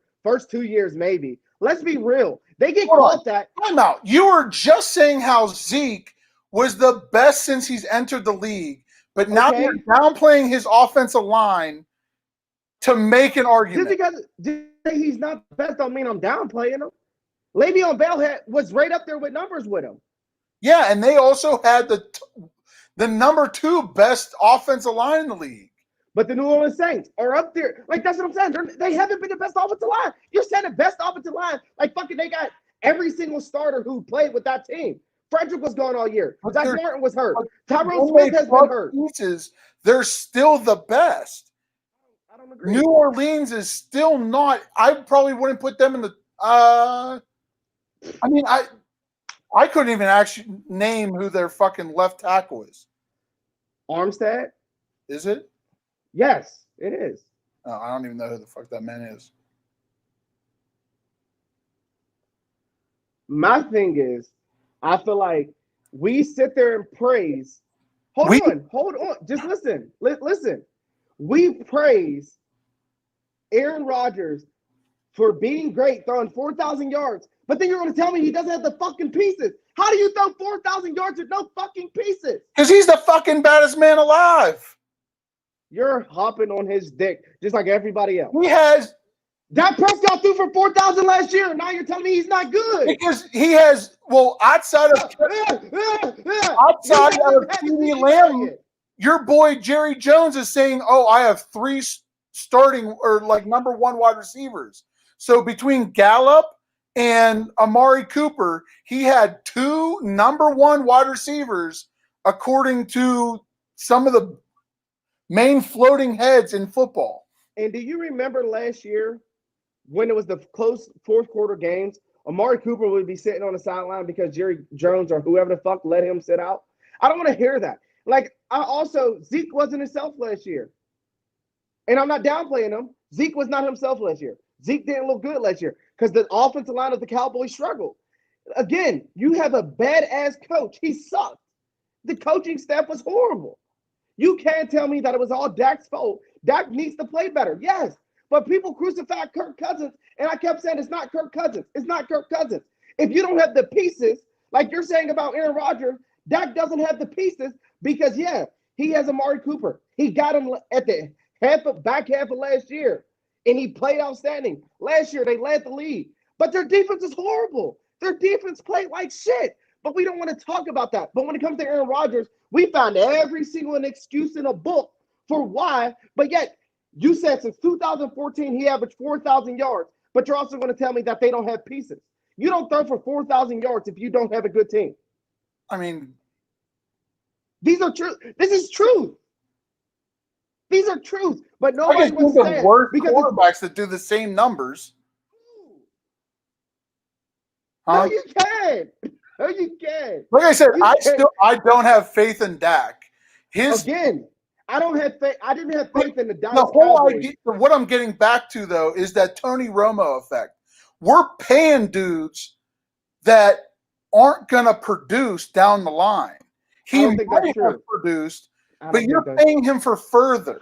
years maybe. Let's be real. They get caught that. Time out. You were just saying how Zeke was the best since he's entered the league, but now Okay. you're downplaying his offensive line to make an argument. Just because he's not the best don't mean I'm downplaying him. Le'Veon Bell was right up there with numbers with him. Yeah, and they also had the number 2 best offensive line in the league. But the New Orleans Saints are up there. Like, that's what I'm saying. They haven't been the best offensive line. You're saying the best offensive line. Like, fucking, they got every single starter who played with that team. Frederick was gone all year. Zach Martin was hurt. Tyrone Smith has been hurt. Pieces, they're still the best. I don't agree. New Orleans is still not. I probably wouldn't put them in the. I mean, I couldn't even actually name who their fucking left tackle is. Armstead? Is it? Yes, it is. Oh, I don't even know who the fuck that man is. My thing is, I feel like we sit there and praise. Hold on. Just listen. Listen. We praise Aaron Rodgers for being great, throwing 4,000 yards, but then you're going to tell me he doesn't have the fucking pieces. How do you throw 4,000 yards with no fucking pieces? Because he's the fucking baddest man alive. You're hopping on his dick just like everybody else. He has. Dak Prescott threw for 4,000 last year, and now you're telling me he's not good. Because he has, well, outside of CeeDee Lamb, your boy Jerry Jones is saying, oh, I have 3 starting or like number 1 wide receivers. So between Gallup and Amari Cooper, he had 2 number 1 wide receivers, according to some of the main floating heads in football. And do you remember last year when it was the close fourth quarter games, Amari Cooper would be sitting on the sideline because Jerry Jones or whoever the fuck let him sit out? I don't want to hear that. Like, Zeke wasn't himself last year. And I'm not downplaying him. Zeke was not himself last year. Zeke didn't look good last year because the offensive line of the Cowboys struggled. Again, you have a badass coach. He sucked. The coaching staff was horrible. You can't tell me that it was all Dak's fault. Dak needs to play better. Yes. But people crucified Kirk Cousins, and I kept saying it's not Kirk Cousins. It's not Kirk Cousins. If you don't have the pieces, like you're saying about Aaron Rodgers, Dak doesn't have the pieces because, yeah, he has Amari Cooper. He got him at the back half of last year, and he played outstanding. Last year, they led the league. But their defense is horrible. Their defense played like shit. But we don't want to talk about that. But when it comes to Aaron Rodgers, we found every single excuse in a book for why, but yet you said since 2014 he averaged 4,000 yards, but you're also going to tell me that they don't have pieces. You don't throw for 4,000 yards if you don't have a good team. I mean, these are true. This is truth. These are truth, but nobody wants to say say the worst quarterbacks that do the same numbers. No, you can't. No, you can't. Like I said, I don't have faith in Dak. Again, I don't have faith. I didn't have faith in the Dallas The whole Cowboys. idea, what I'm getting back to though, is that Tony Romo effect. We're paying dudes that aren't going to produce down the line. He might have produced, but you're paying him for further.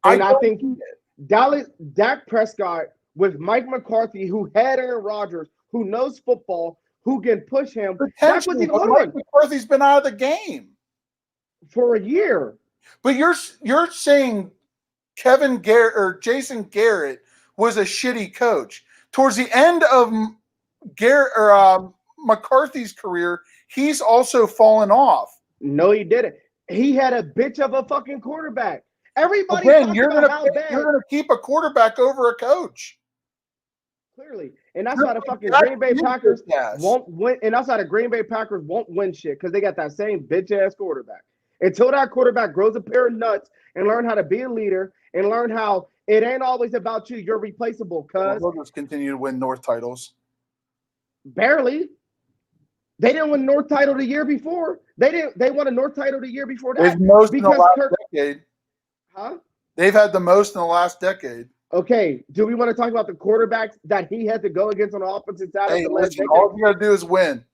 And I think Dak Prescott with Mike McCarthy, who had Aaron Rodgers, who knows football, who can push him. Mike McCarthy's been out of the game for a year. But you're saying Kevin Garrett or Jason Garrett was a shitty coach. Towards the end of Garrett or McCarthy's career, he's also fallen off. No, he didn't. He had a bitch of a fucking quarterback. Everybody Again, talked you're about gonna how bad. you're gonna keep a quarterback over a coach. Clearly, and that's why the fucking Green Bay Packers won't win. And that's why the Green Bay Packers won't win shit because they got that same bitch ass quarterback. Until that quarterback grows a pair of nuts and learn how to be a leader and learn how it ain't always about you. You're replaceable. Cause They'll just continue to win North titles. barely. They didn't win North title the year before. They won a North title the year before that. They've most in the last decade. Huh? They've had the most in the last decade. Okay. Do we want to talk about the quarterbacks that he had to go against on the offensive side of the last decade? All you gotta do is win.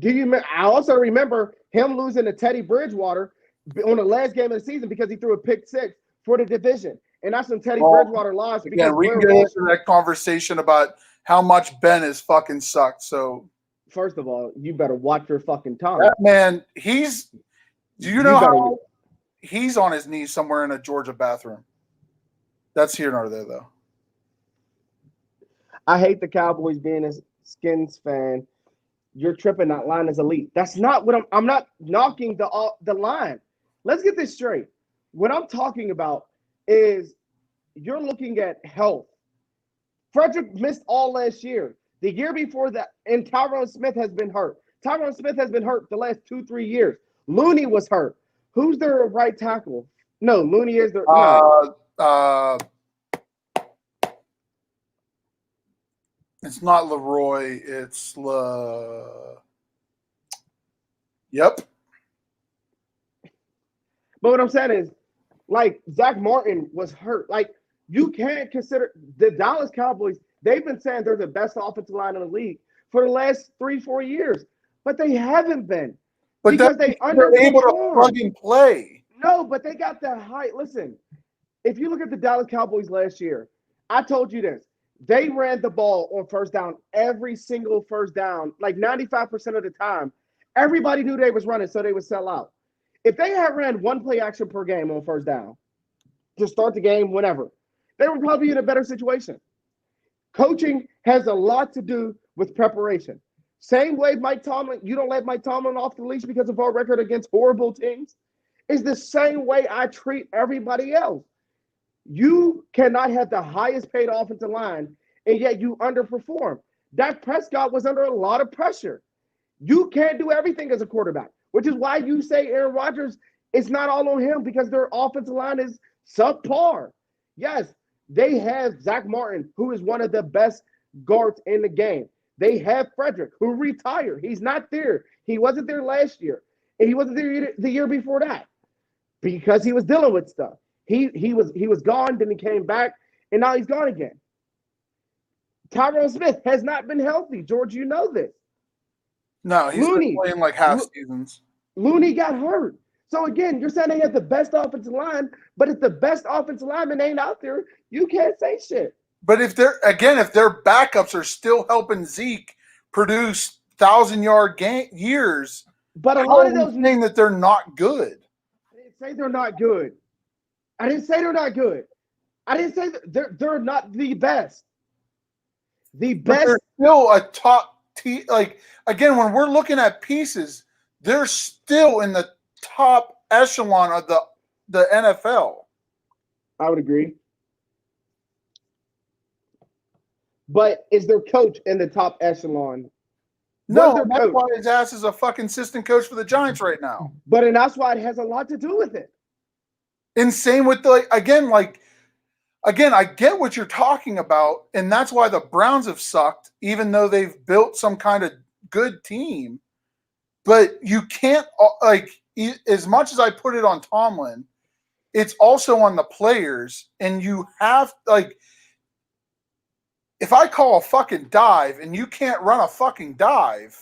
I also remember him losing to Teddy Bridgewater on the last game of the season because he threw a pick six for the division. And that's when Teddy Bridgewater lost. Again, we can get into that conversation about how much Ben has fucking sucked. So first of all, you better watch your fucking tongue. That man, do you know how he's on his knees somewhere in a Georgia bathroom? That's here nor there, though. I hate the Cowboys being a Skins fan. You're tripping. That line is elite. That's not what I'm not knocking the line. Let's get this straight. What I'm talking about is you're looking at health. Frederick missed all last year. The year before that, and Tyron Smith has been hurt. Tyron Smith has been hurt the last 2-3 years. Looney was hurt. Who's their right tackle? No, Looney is their. It's not Leroy. It's Yep. But what I'm saying is, like, Zach Martin was hurt. Like, you can't consider the Dallas Cowboys. They've been saying they're the best offensive line in the league for the last 3-4 years, but they haven't been because they're able to plug and play. No, but they got the height. Listen, if you look at the Dallas Cowboys last year, I told you this. They ran the ball on first down every single first down, like 95% of the time. Everybody knew they was running, so they would sell out. If they had ran one play action per game on first down to start the game, whenever, they would probably be in a better situation. Coaching has a lot to do with preparation. Same way Mike Tomlin, you don't let Mike Tomlin off the leash because of our record against horrible teams. It's the same way I treat everybody else. You cannot have the highest paid offensive line, and yet you underperform. Dak Prescott was under a lot of pressure. You can't do everything as a quarterback, which is why you say Aaron Rodgers, it's not all on him because their offensive line is subpar. Yes, they have Zach Martin, who is one of the best guards in the game. They have Frederick, who retired. He's not there. He wasn't there last year. And he wasn't there the year before that because he was dealing with stuff. He was gone, then he came back, and now he's gone again. Tyron Smith has not been healthy. George, you know this. No, he's been playing like half seasons. Looney got hurt. So again, you're saying they have the best offensive line, but if the best offensive lineman ain't out there, you can't say shit. But if their backups are still helping Zeke produce 1,000-yard years, but a lot of those saying that they're not good. I didn't say they're not good. I didn't say they're not good. I didn't say that they're not the best. The best. But they're still a top team. Like, again, when we're looking at pieces, they're still in the top echelon of the NFL. I would agree. But is their coach in the top echelon? No, that's why his ass is a fucking assistant coach for the Giants right now. And that's why it has a lot to do with it. And same with again, I get what you're talking about, and that's why the Browns have sucked, even though they've built some kind of good team. But you can't, as much as I put it on Tomlin, it's also on the players, and you have, if I call a fucking dive and you can't run a fucking dive,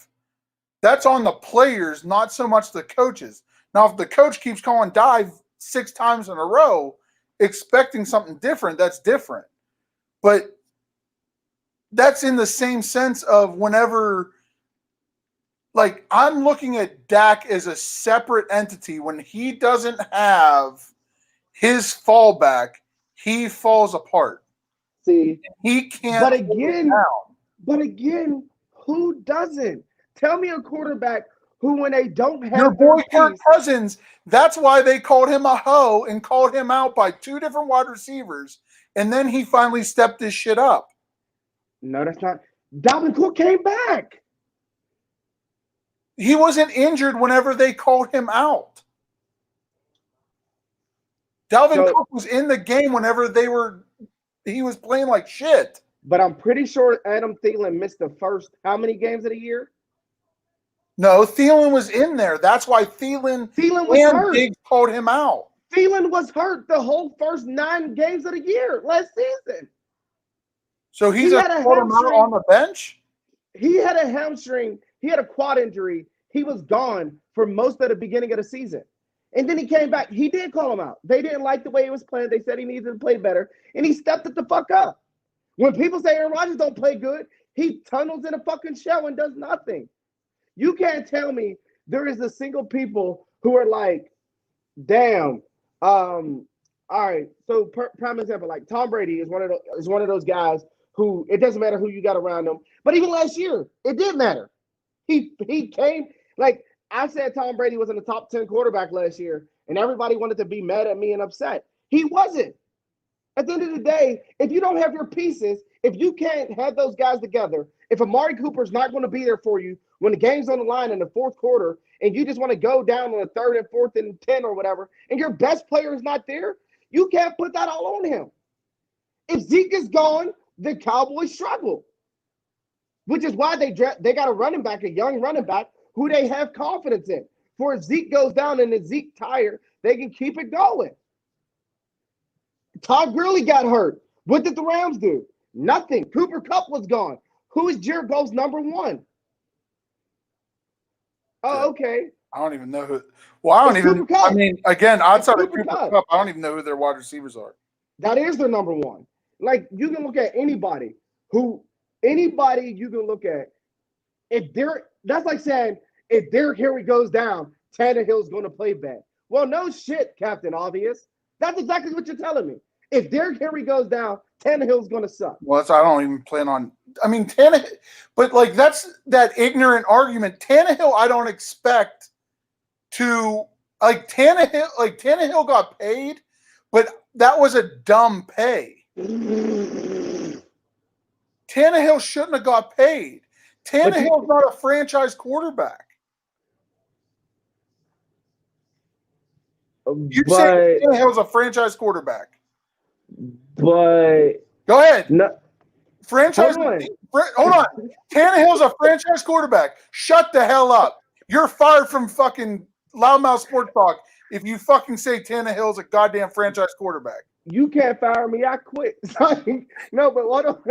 that's on the players, not so much the coaches. Now, if the coach keeps calling dive 6 times in a row, expecting something different, that's different. But that's in the same sense of whenever like I'm looking at Dak as a separate entity. When he doesn't have his fallback, he falls apart. See, He can't but hold it again, down. who doesn't? Tell me a quarterback who, when they don't Your have their boy Kirk piece, Cousins, that's why they called him a hoe and called him out by 2 different wide receivers. And then he finally stepped his shit up. no, that's not. Dalvin Cook came back. He wasn't injured whenever they called him out. Dalvin Cook was in the game whenever he was playing like shit. But I'm pretty sure Adam Thielen missed the first how many games of the year? No, Thielen was in there. That's why Thielen was and hurt. Diggs called him out. Thielen was hurt the whole first 9 games of the year last season. So he's called him out on the bench? He had a hamstring. He had a quad injury. He was gone for most of the beginning of the season. And then he came back. He did call him out. They didn't like the way he was playing. They said he needed to play better. And he stepped it the fuck up. When people say Aaron Rodgers don't play good, he tunnels in a fucking shell and does nothing. You can't tell me there is a single people who are like, damn, all right. So prime example, like Tom Brady is one of those guys who it doesn't matter who you got around him. But even last year, it did matter. He came, like I said Tom Brady was in the top 10 quarterback last year, and everybody wanted to be mad at me and upset. He wasn't. At the end of the day, if you don't have your pieces, if you can't have those guys together, if Amari Cooper's not going to be there for you when the game's on the line in the fourth quarter, and you just want to go down on the 3rd and 4th and 10 or whatever, and your best player is not there, you can't put that all on him. If Zeke is gone, the Cowboys struggle, which is why they got a running back, a young running back, who they have confidence in. For if Zeke goes down and if Zeke tired, they can keep it going. Todd Gurley got hurt. What did the Rams do? Nothing. Cooper Kupp was gone. Who is Jared Goff's number 1? Oh, okay. I don't even know who. Well, I don't even. I mean, again, outside of Cooper Kupp, I don't even know who their wide receivers are. That is their number 1. Like you can look at anybody you can look at. That's like saying if Derrick Henry goes down, Tannehill's going to play bad. Well, no shit, Captain Obvious. That's exactly what you're telling me. If Derrick Henry goes down, Tannehill's going to suck. Well, I don't even plan on. I mean, Tannehill, but like that's that ignorant argument. Tannehill, I don't expect to like Tannehill. Like Tannehill got paid, but that was a dumb pay. Tannehill shouldn't have got paid. Tannehill's not a franchise quarterback. You say Tannehill's a franchise quarterback. But go ahead. No, franchise. Hold on. Tannehill's a franchise quarterback. Shut the hell up. You're fired from fucking Loudmouth Sports Talk if you fucking say Tannehill's a goddamn franchise quarterback. You can't fire me. I quit. No, but hold on.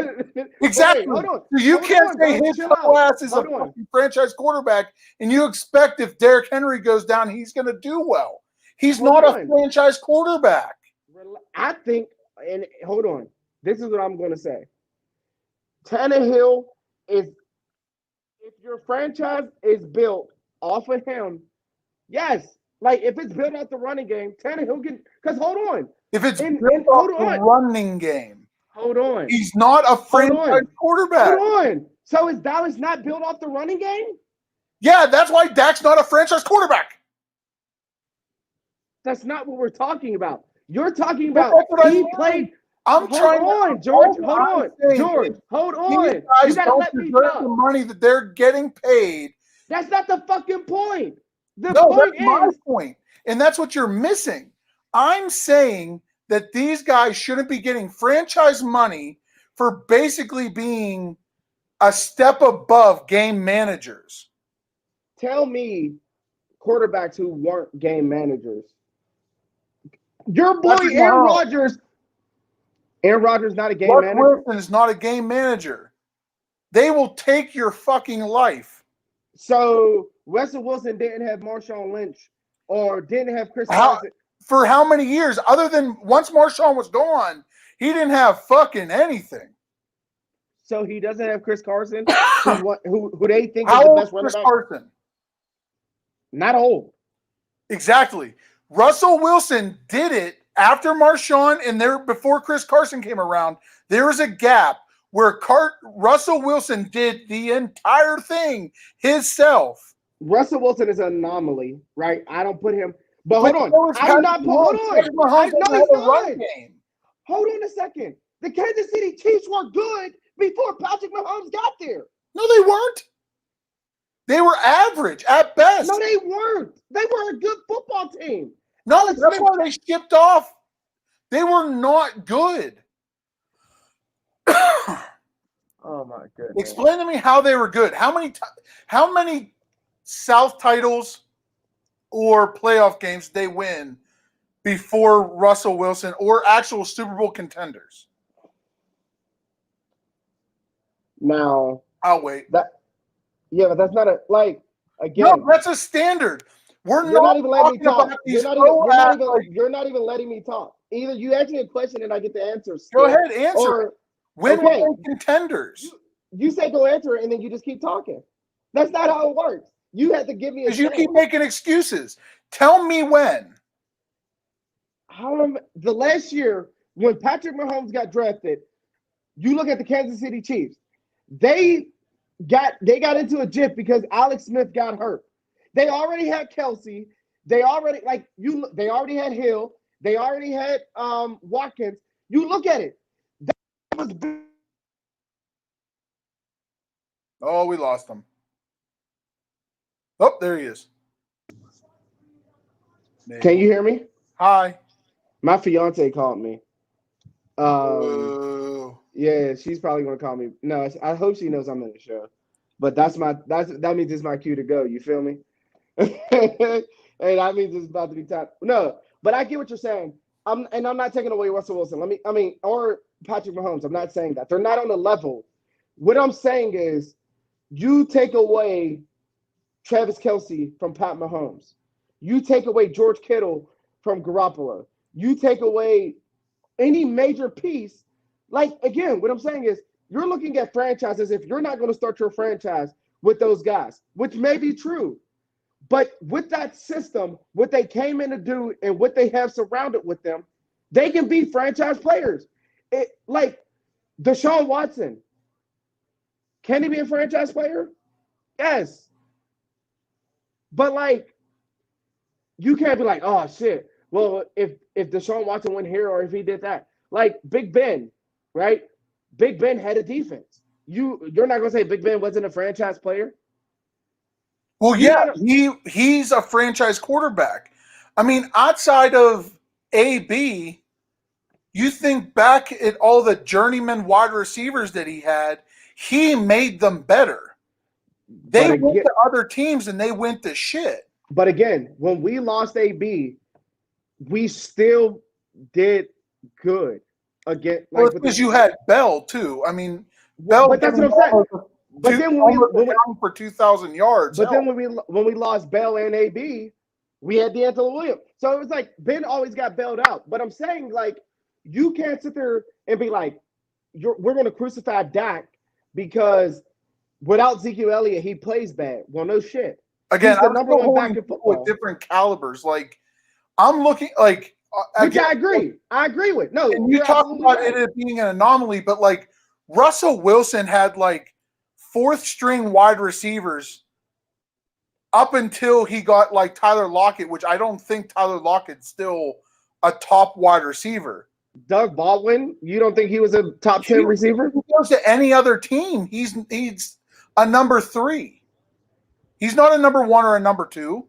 Exactly. Wait, hold on. You can't say his whole ass is a fucking franchise quarterback, and you expect if Derrick Henry goes down, he's going to do well. He's not a franchise quarterback. I think, and hold on. This is what I'm going to say. Tannehill is, if your franchise is built off of him, yes. Like, if it's built off the running game, Tannehill can, because hold on. If it's built off the running game. Hold on. He's not a franchise quarterback. Hold on. So is Dallas not built off the running game? Yeah, that's why Dak's not a franchise quarterback. That's not what we're talking about. You're talking about he played. I'm trying on, George. Hold on. George, hold on. You gotta let me talk. The money that they're getting paid. That's not the fucking point. The point is my point. And that's what you're missing. I'm saying that these guys shouldn't be getting franchise money for basically being a step above game managers. Tell me quarterbacks who weren't game managers. Your boy Aaron Rodgers. Aaron Rodgers not a game manager. Wilson is not a game manager. They will take your fucking life. So Russell Wilson didn't have Marshawn Lynch or didn't have Chris Johnson. For how many years? Other than once Marshawn was gone, he didn't have fucking anything. so he doesn't have Chris Carson, who they think is How the old is best running Chris back. Carson? Not old. Exactly. Russell Wilson did it after Marshawn and before Chris Carson came around. There was a gap where Russell Wilson did the entire thing himself. Russell Wilson is an anomaly, right? I don't put him. But hold on. so is I'm Patrick not. Mahomes. Hold on. Patrick Mahomes I know doesn't he's have a run not. game. Hold on a second. The Kansas City Chiefs were good before Patrick Mahomes got there. No, they weren't. They were average at best. No, they weren't. They were a good football team. No, Alex that's Smith- why they shipped off. They were not good. Oh my goodness. Explain to me how they were good. How many South titles or playoff games they win before Russell Wilson or actual Super Bowl contenders? Now, I'll wait. but that's not again. No, that's a standard. We're You're not even letting me talking talk. about these You're not even letting me talk. Either you ask me a question and I get the answer. Go ahead, answer it. When were they contenders? You say go answer it and then you just keep talking. That's not how it works. You have to give me a Because you chance. keep making excuses. Tell me when. The last year when Patrick Mahomes got drafted, you look at the Kansas City Chiefs. They got into a jiff because Alex Smith got hurt. They already had Kelsey. They already had Hill. They already had Watkins. You look at it. That was Oh, we lost him. Oh, there he is. Can you hear me? Hi. My fiance called me. Ooh. Yeah, she's probably gonna call me. No, I hope she knows I'm in the show. But that means it's my cue to go. You feel me? Hey, that means it's about to be time. No, but I get what you're saying. I'm not taking away Russell Wilson. Or Patrick Mahomes. I'm not saying that. They're not on the level. What I'm saying is you take away Travis Kelce from Pat Mahomes. You take away George Kittle from Garoppolo. You take away any major piece. Again, what I'm saying is you're looking at franchises if you're not going to start your franchise with those guys, which may be true. But with that system, what they came in to do and what they have surrounded with them, they can be franchise players. Deshaun Watson. Can he be a franchise player? Yes. But you can't be like, oh shit. Well, if Deshaun Watson went here or if he did that. Big Ben, right? Big Ben had a defense. You're not gonna say Big Ben wasn't a franchise player? Well, he's a franchise quarterback. I mean, outside of AB, you think back at all the journeyman wide receivers that he made them better. They went to other teams and they went to shit. But again, when we lost AB, we still did good. Again, because you had Bell too. I mean, Bell. But that's what I'm saying. But then when we for 2,000 yards. But then when we lost Bell and AB, we had DeAngelo Williams. So it was like Ben always got bailed out. But I'm saying you can't sit there and be like, we're going to crucify Dak because without Ezekiel Elliott he plays bad. Well, no shit. Again, he's the number one back in football with different calibers. I'm looking which I agree. I agree with. No, and you talk about it being an anomaly, but Russell Wilson had fourth string wide receivers up until he got Tyler Lockett, which I don't think Tyler Lockett's still a top wide receiver. Doug Baldwin, you don't think he was a top 10 receiver? If he goes to any other team, he's a number 3. He's not a number 1 or a number 2.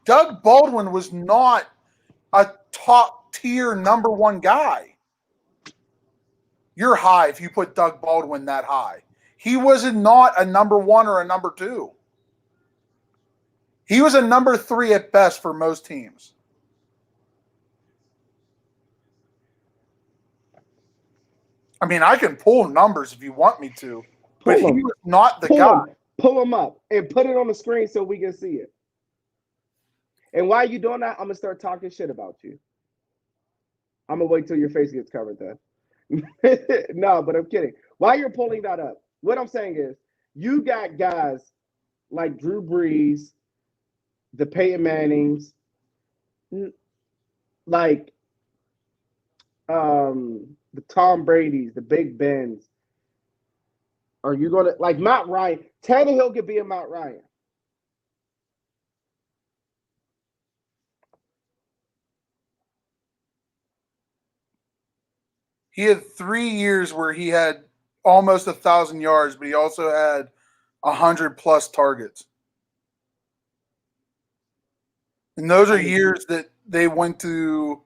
Doug Baldwin was not a top tier number 1 guy. You're high if you put Doug Baldwin that high. He was not a number 1 or a number 2. He was a number 3 at best for most teams. I mean, I can pull numbers if you want me to, but he was not the guy. Pull them up and put it on the screen so we can see it. And while you're doing that, I'm going to start talking shit about you. I'm going to wait till your face gets covered then. No, but I'm kidding. While you're pulling that up, what I'm saying is you got guys like Drew Brees, the Peyton Mannings, like the Tom Brady's, the Big Bens. Are you gonna like Matt Ryan? Tannehill could be a Matt Ryan. He had 3 years where he had almost 1,000 yards, but he also had 100+ targets. And those are years that they went to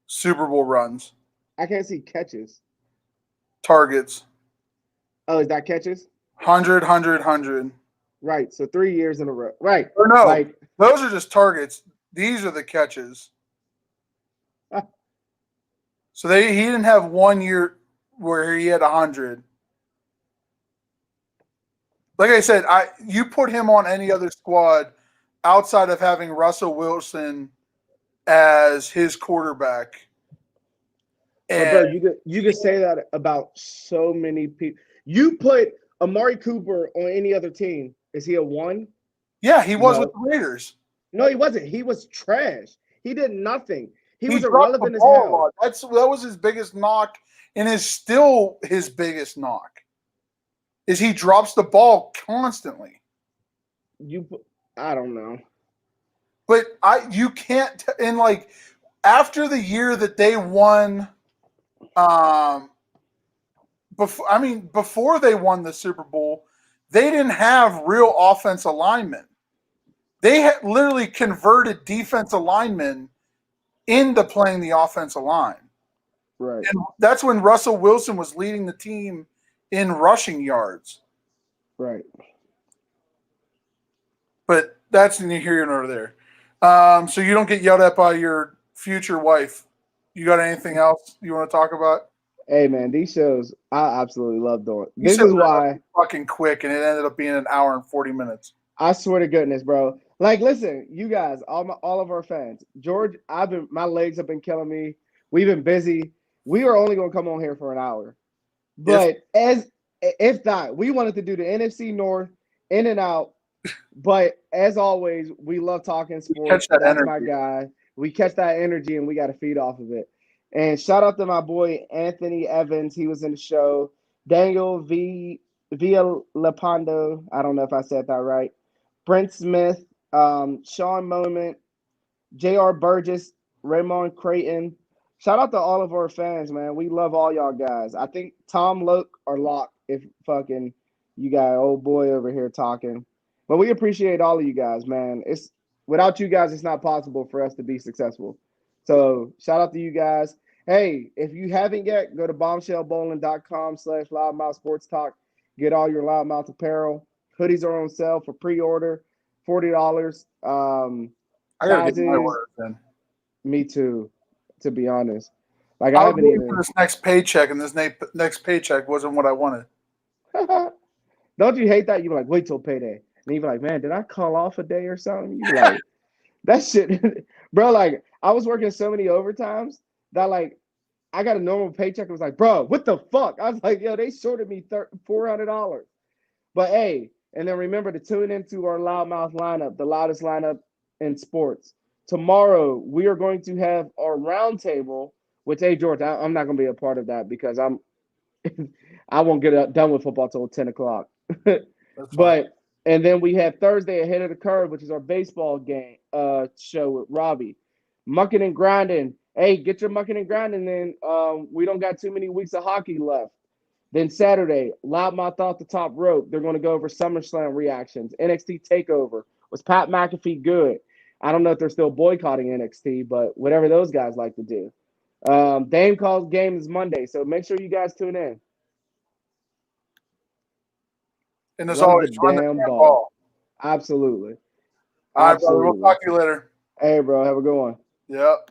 Super Bowl runs. I can't see catches. Targets. Oh, is that catches? 100, 100, 100. Right. So 3 years in a row. Right. Or no, Like those are just targets. These are the catches. So he didn't have 1 year where he had 100. Like I said, you put him on any other squad outside of having Russell Wilson as his quarterback. but bro, you could say that about so many people. You put Amari Cooper on any other team, is he a 1? Yeah, he was No. with the Raiders. No, he wasn't. He was trash. He did nothing. He was dropped irrelevant the as ball a hell. lot. That was his biggest knock, and is still his biggest knock. Is he drops the ball constantly. I don't know. But you can't and like after the year that they won before they won the Super Bowl, they didn't have real offensive linemen. They had literally converted defensive linemen into playing the offensive line. Right. And that's when Russell Wilson was leading the team in rushing yards. Right. But that's neither here nor there. So you don't get yelled at by your future wife. You got anything else you want to talk about? Hey man, these shows I absolutely love doing. This is why fucking quick, and it ended up being an hour and 40 minutes. I swear to goodness, bro. Like, listen, you guys, all of our fans. George, my legs have been killing me. We've been busy. We are only gonna come on here for an hour. But if not, we wanted to do the NFC North in and out. But as always, we love talking sports. That's energy. My guy. We catch that energy and we got to feed off of it. And shout out to my boy Anthony Evans. He was in the show. Daniel Villalpando. I don't know if I said that right. Brent Smith, Sean Moment, J.R. Burgess, Raymond Creighton. Shout out to all of our fans, man. We love all y'all guys. I think Tom Loke or Locke, if fucking you got old boy over here talking. But we appreciate all of you guys, man. It's without you guys, it's not possible for us to be successful. So shout out to you guys. Hey, if you haven't yet, go to bombshellbowling.com/loudmouth sports talk. Get all your loudmouth apparel. Hoodies are on sale for pre-order, $40. I gotta get my order then. Me too, to be honest. Like I haven't even for this next paycheck, and this next paycheck wasn't what I wanted. Don't you hate that? You're like, wait till payday. And you're like, man, did I call off a day or something? You're like, that shit, bro. Like, I was working so many overtimes that, like, I got a normal paycheck. It was like, bro, what the fuck? I was like, yo, they shorted me $400. But hey, and then remember to tune into our loudmouth lineup, the loudest lineup in sports. Tomorrow we are going to have our roundtable. Which, hey, George, I'm not going to be a part of that because I won't get done with football till 10 o'clock. But and then we have Thursday ahead of the curve, which is our baseball game show with Robbie. Mucking and grinding. Hey, get your mucking and grinding in. We don't got too many weeks of hockey left. Then Saturday, Loudmouth Off the Top Rope. They're going to go over SummerSlam reactions. NXT TakeOver. Was Pat McAfee good? I don't know if they're still boycotting NXT, but whatever those guys like to do. Dame Calls game is Monday, so make sure you guys tune in. And as always, run the damn ball. Absolutely. All right, brother. We'll talk to you later. Hey, bro. Have a good one. Yep.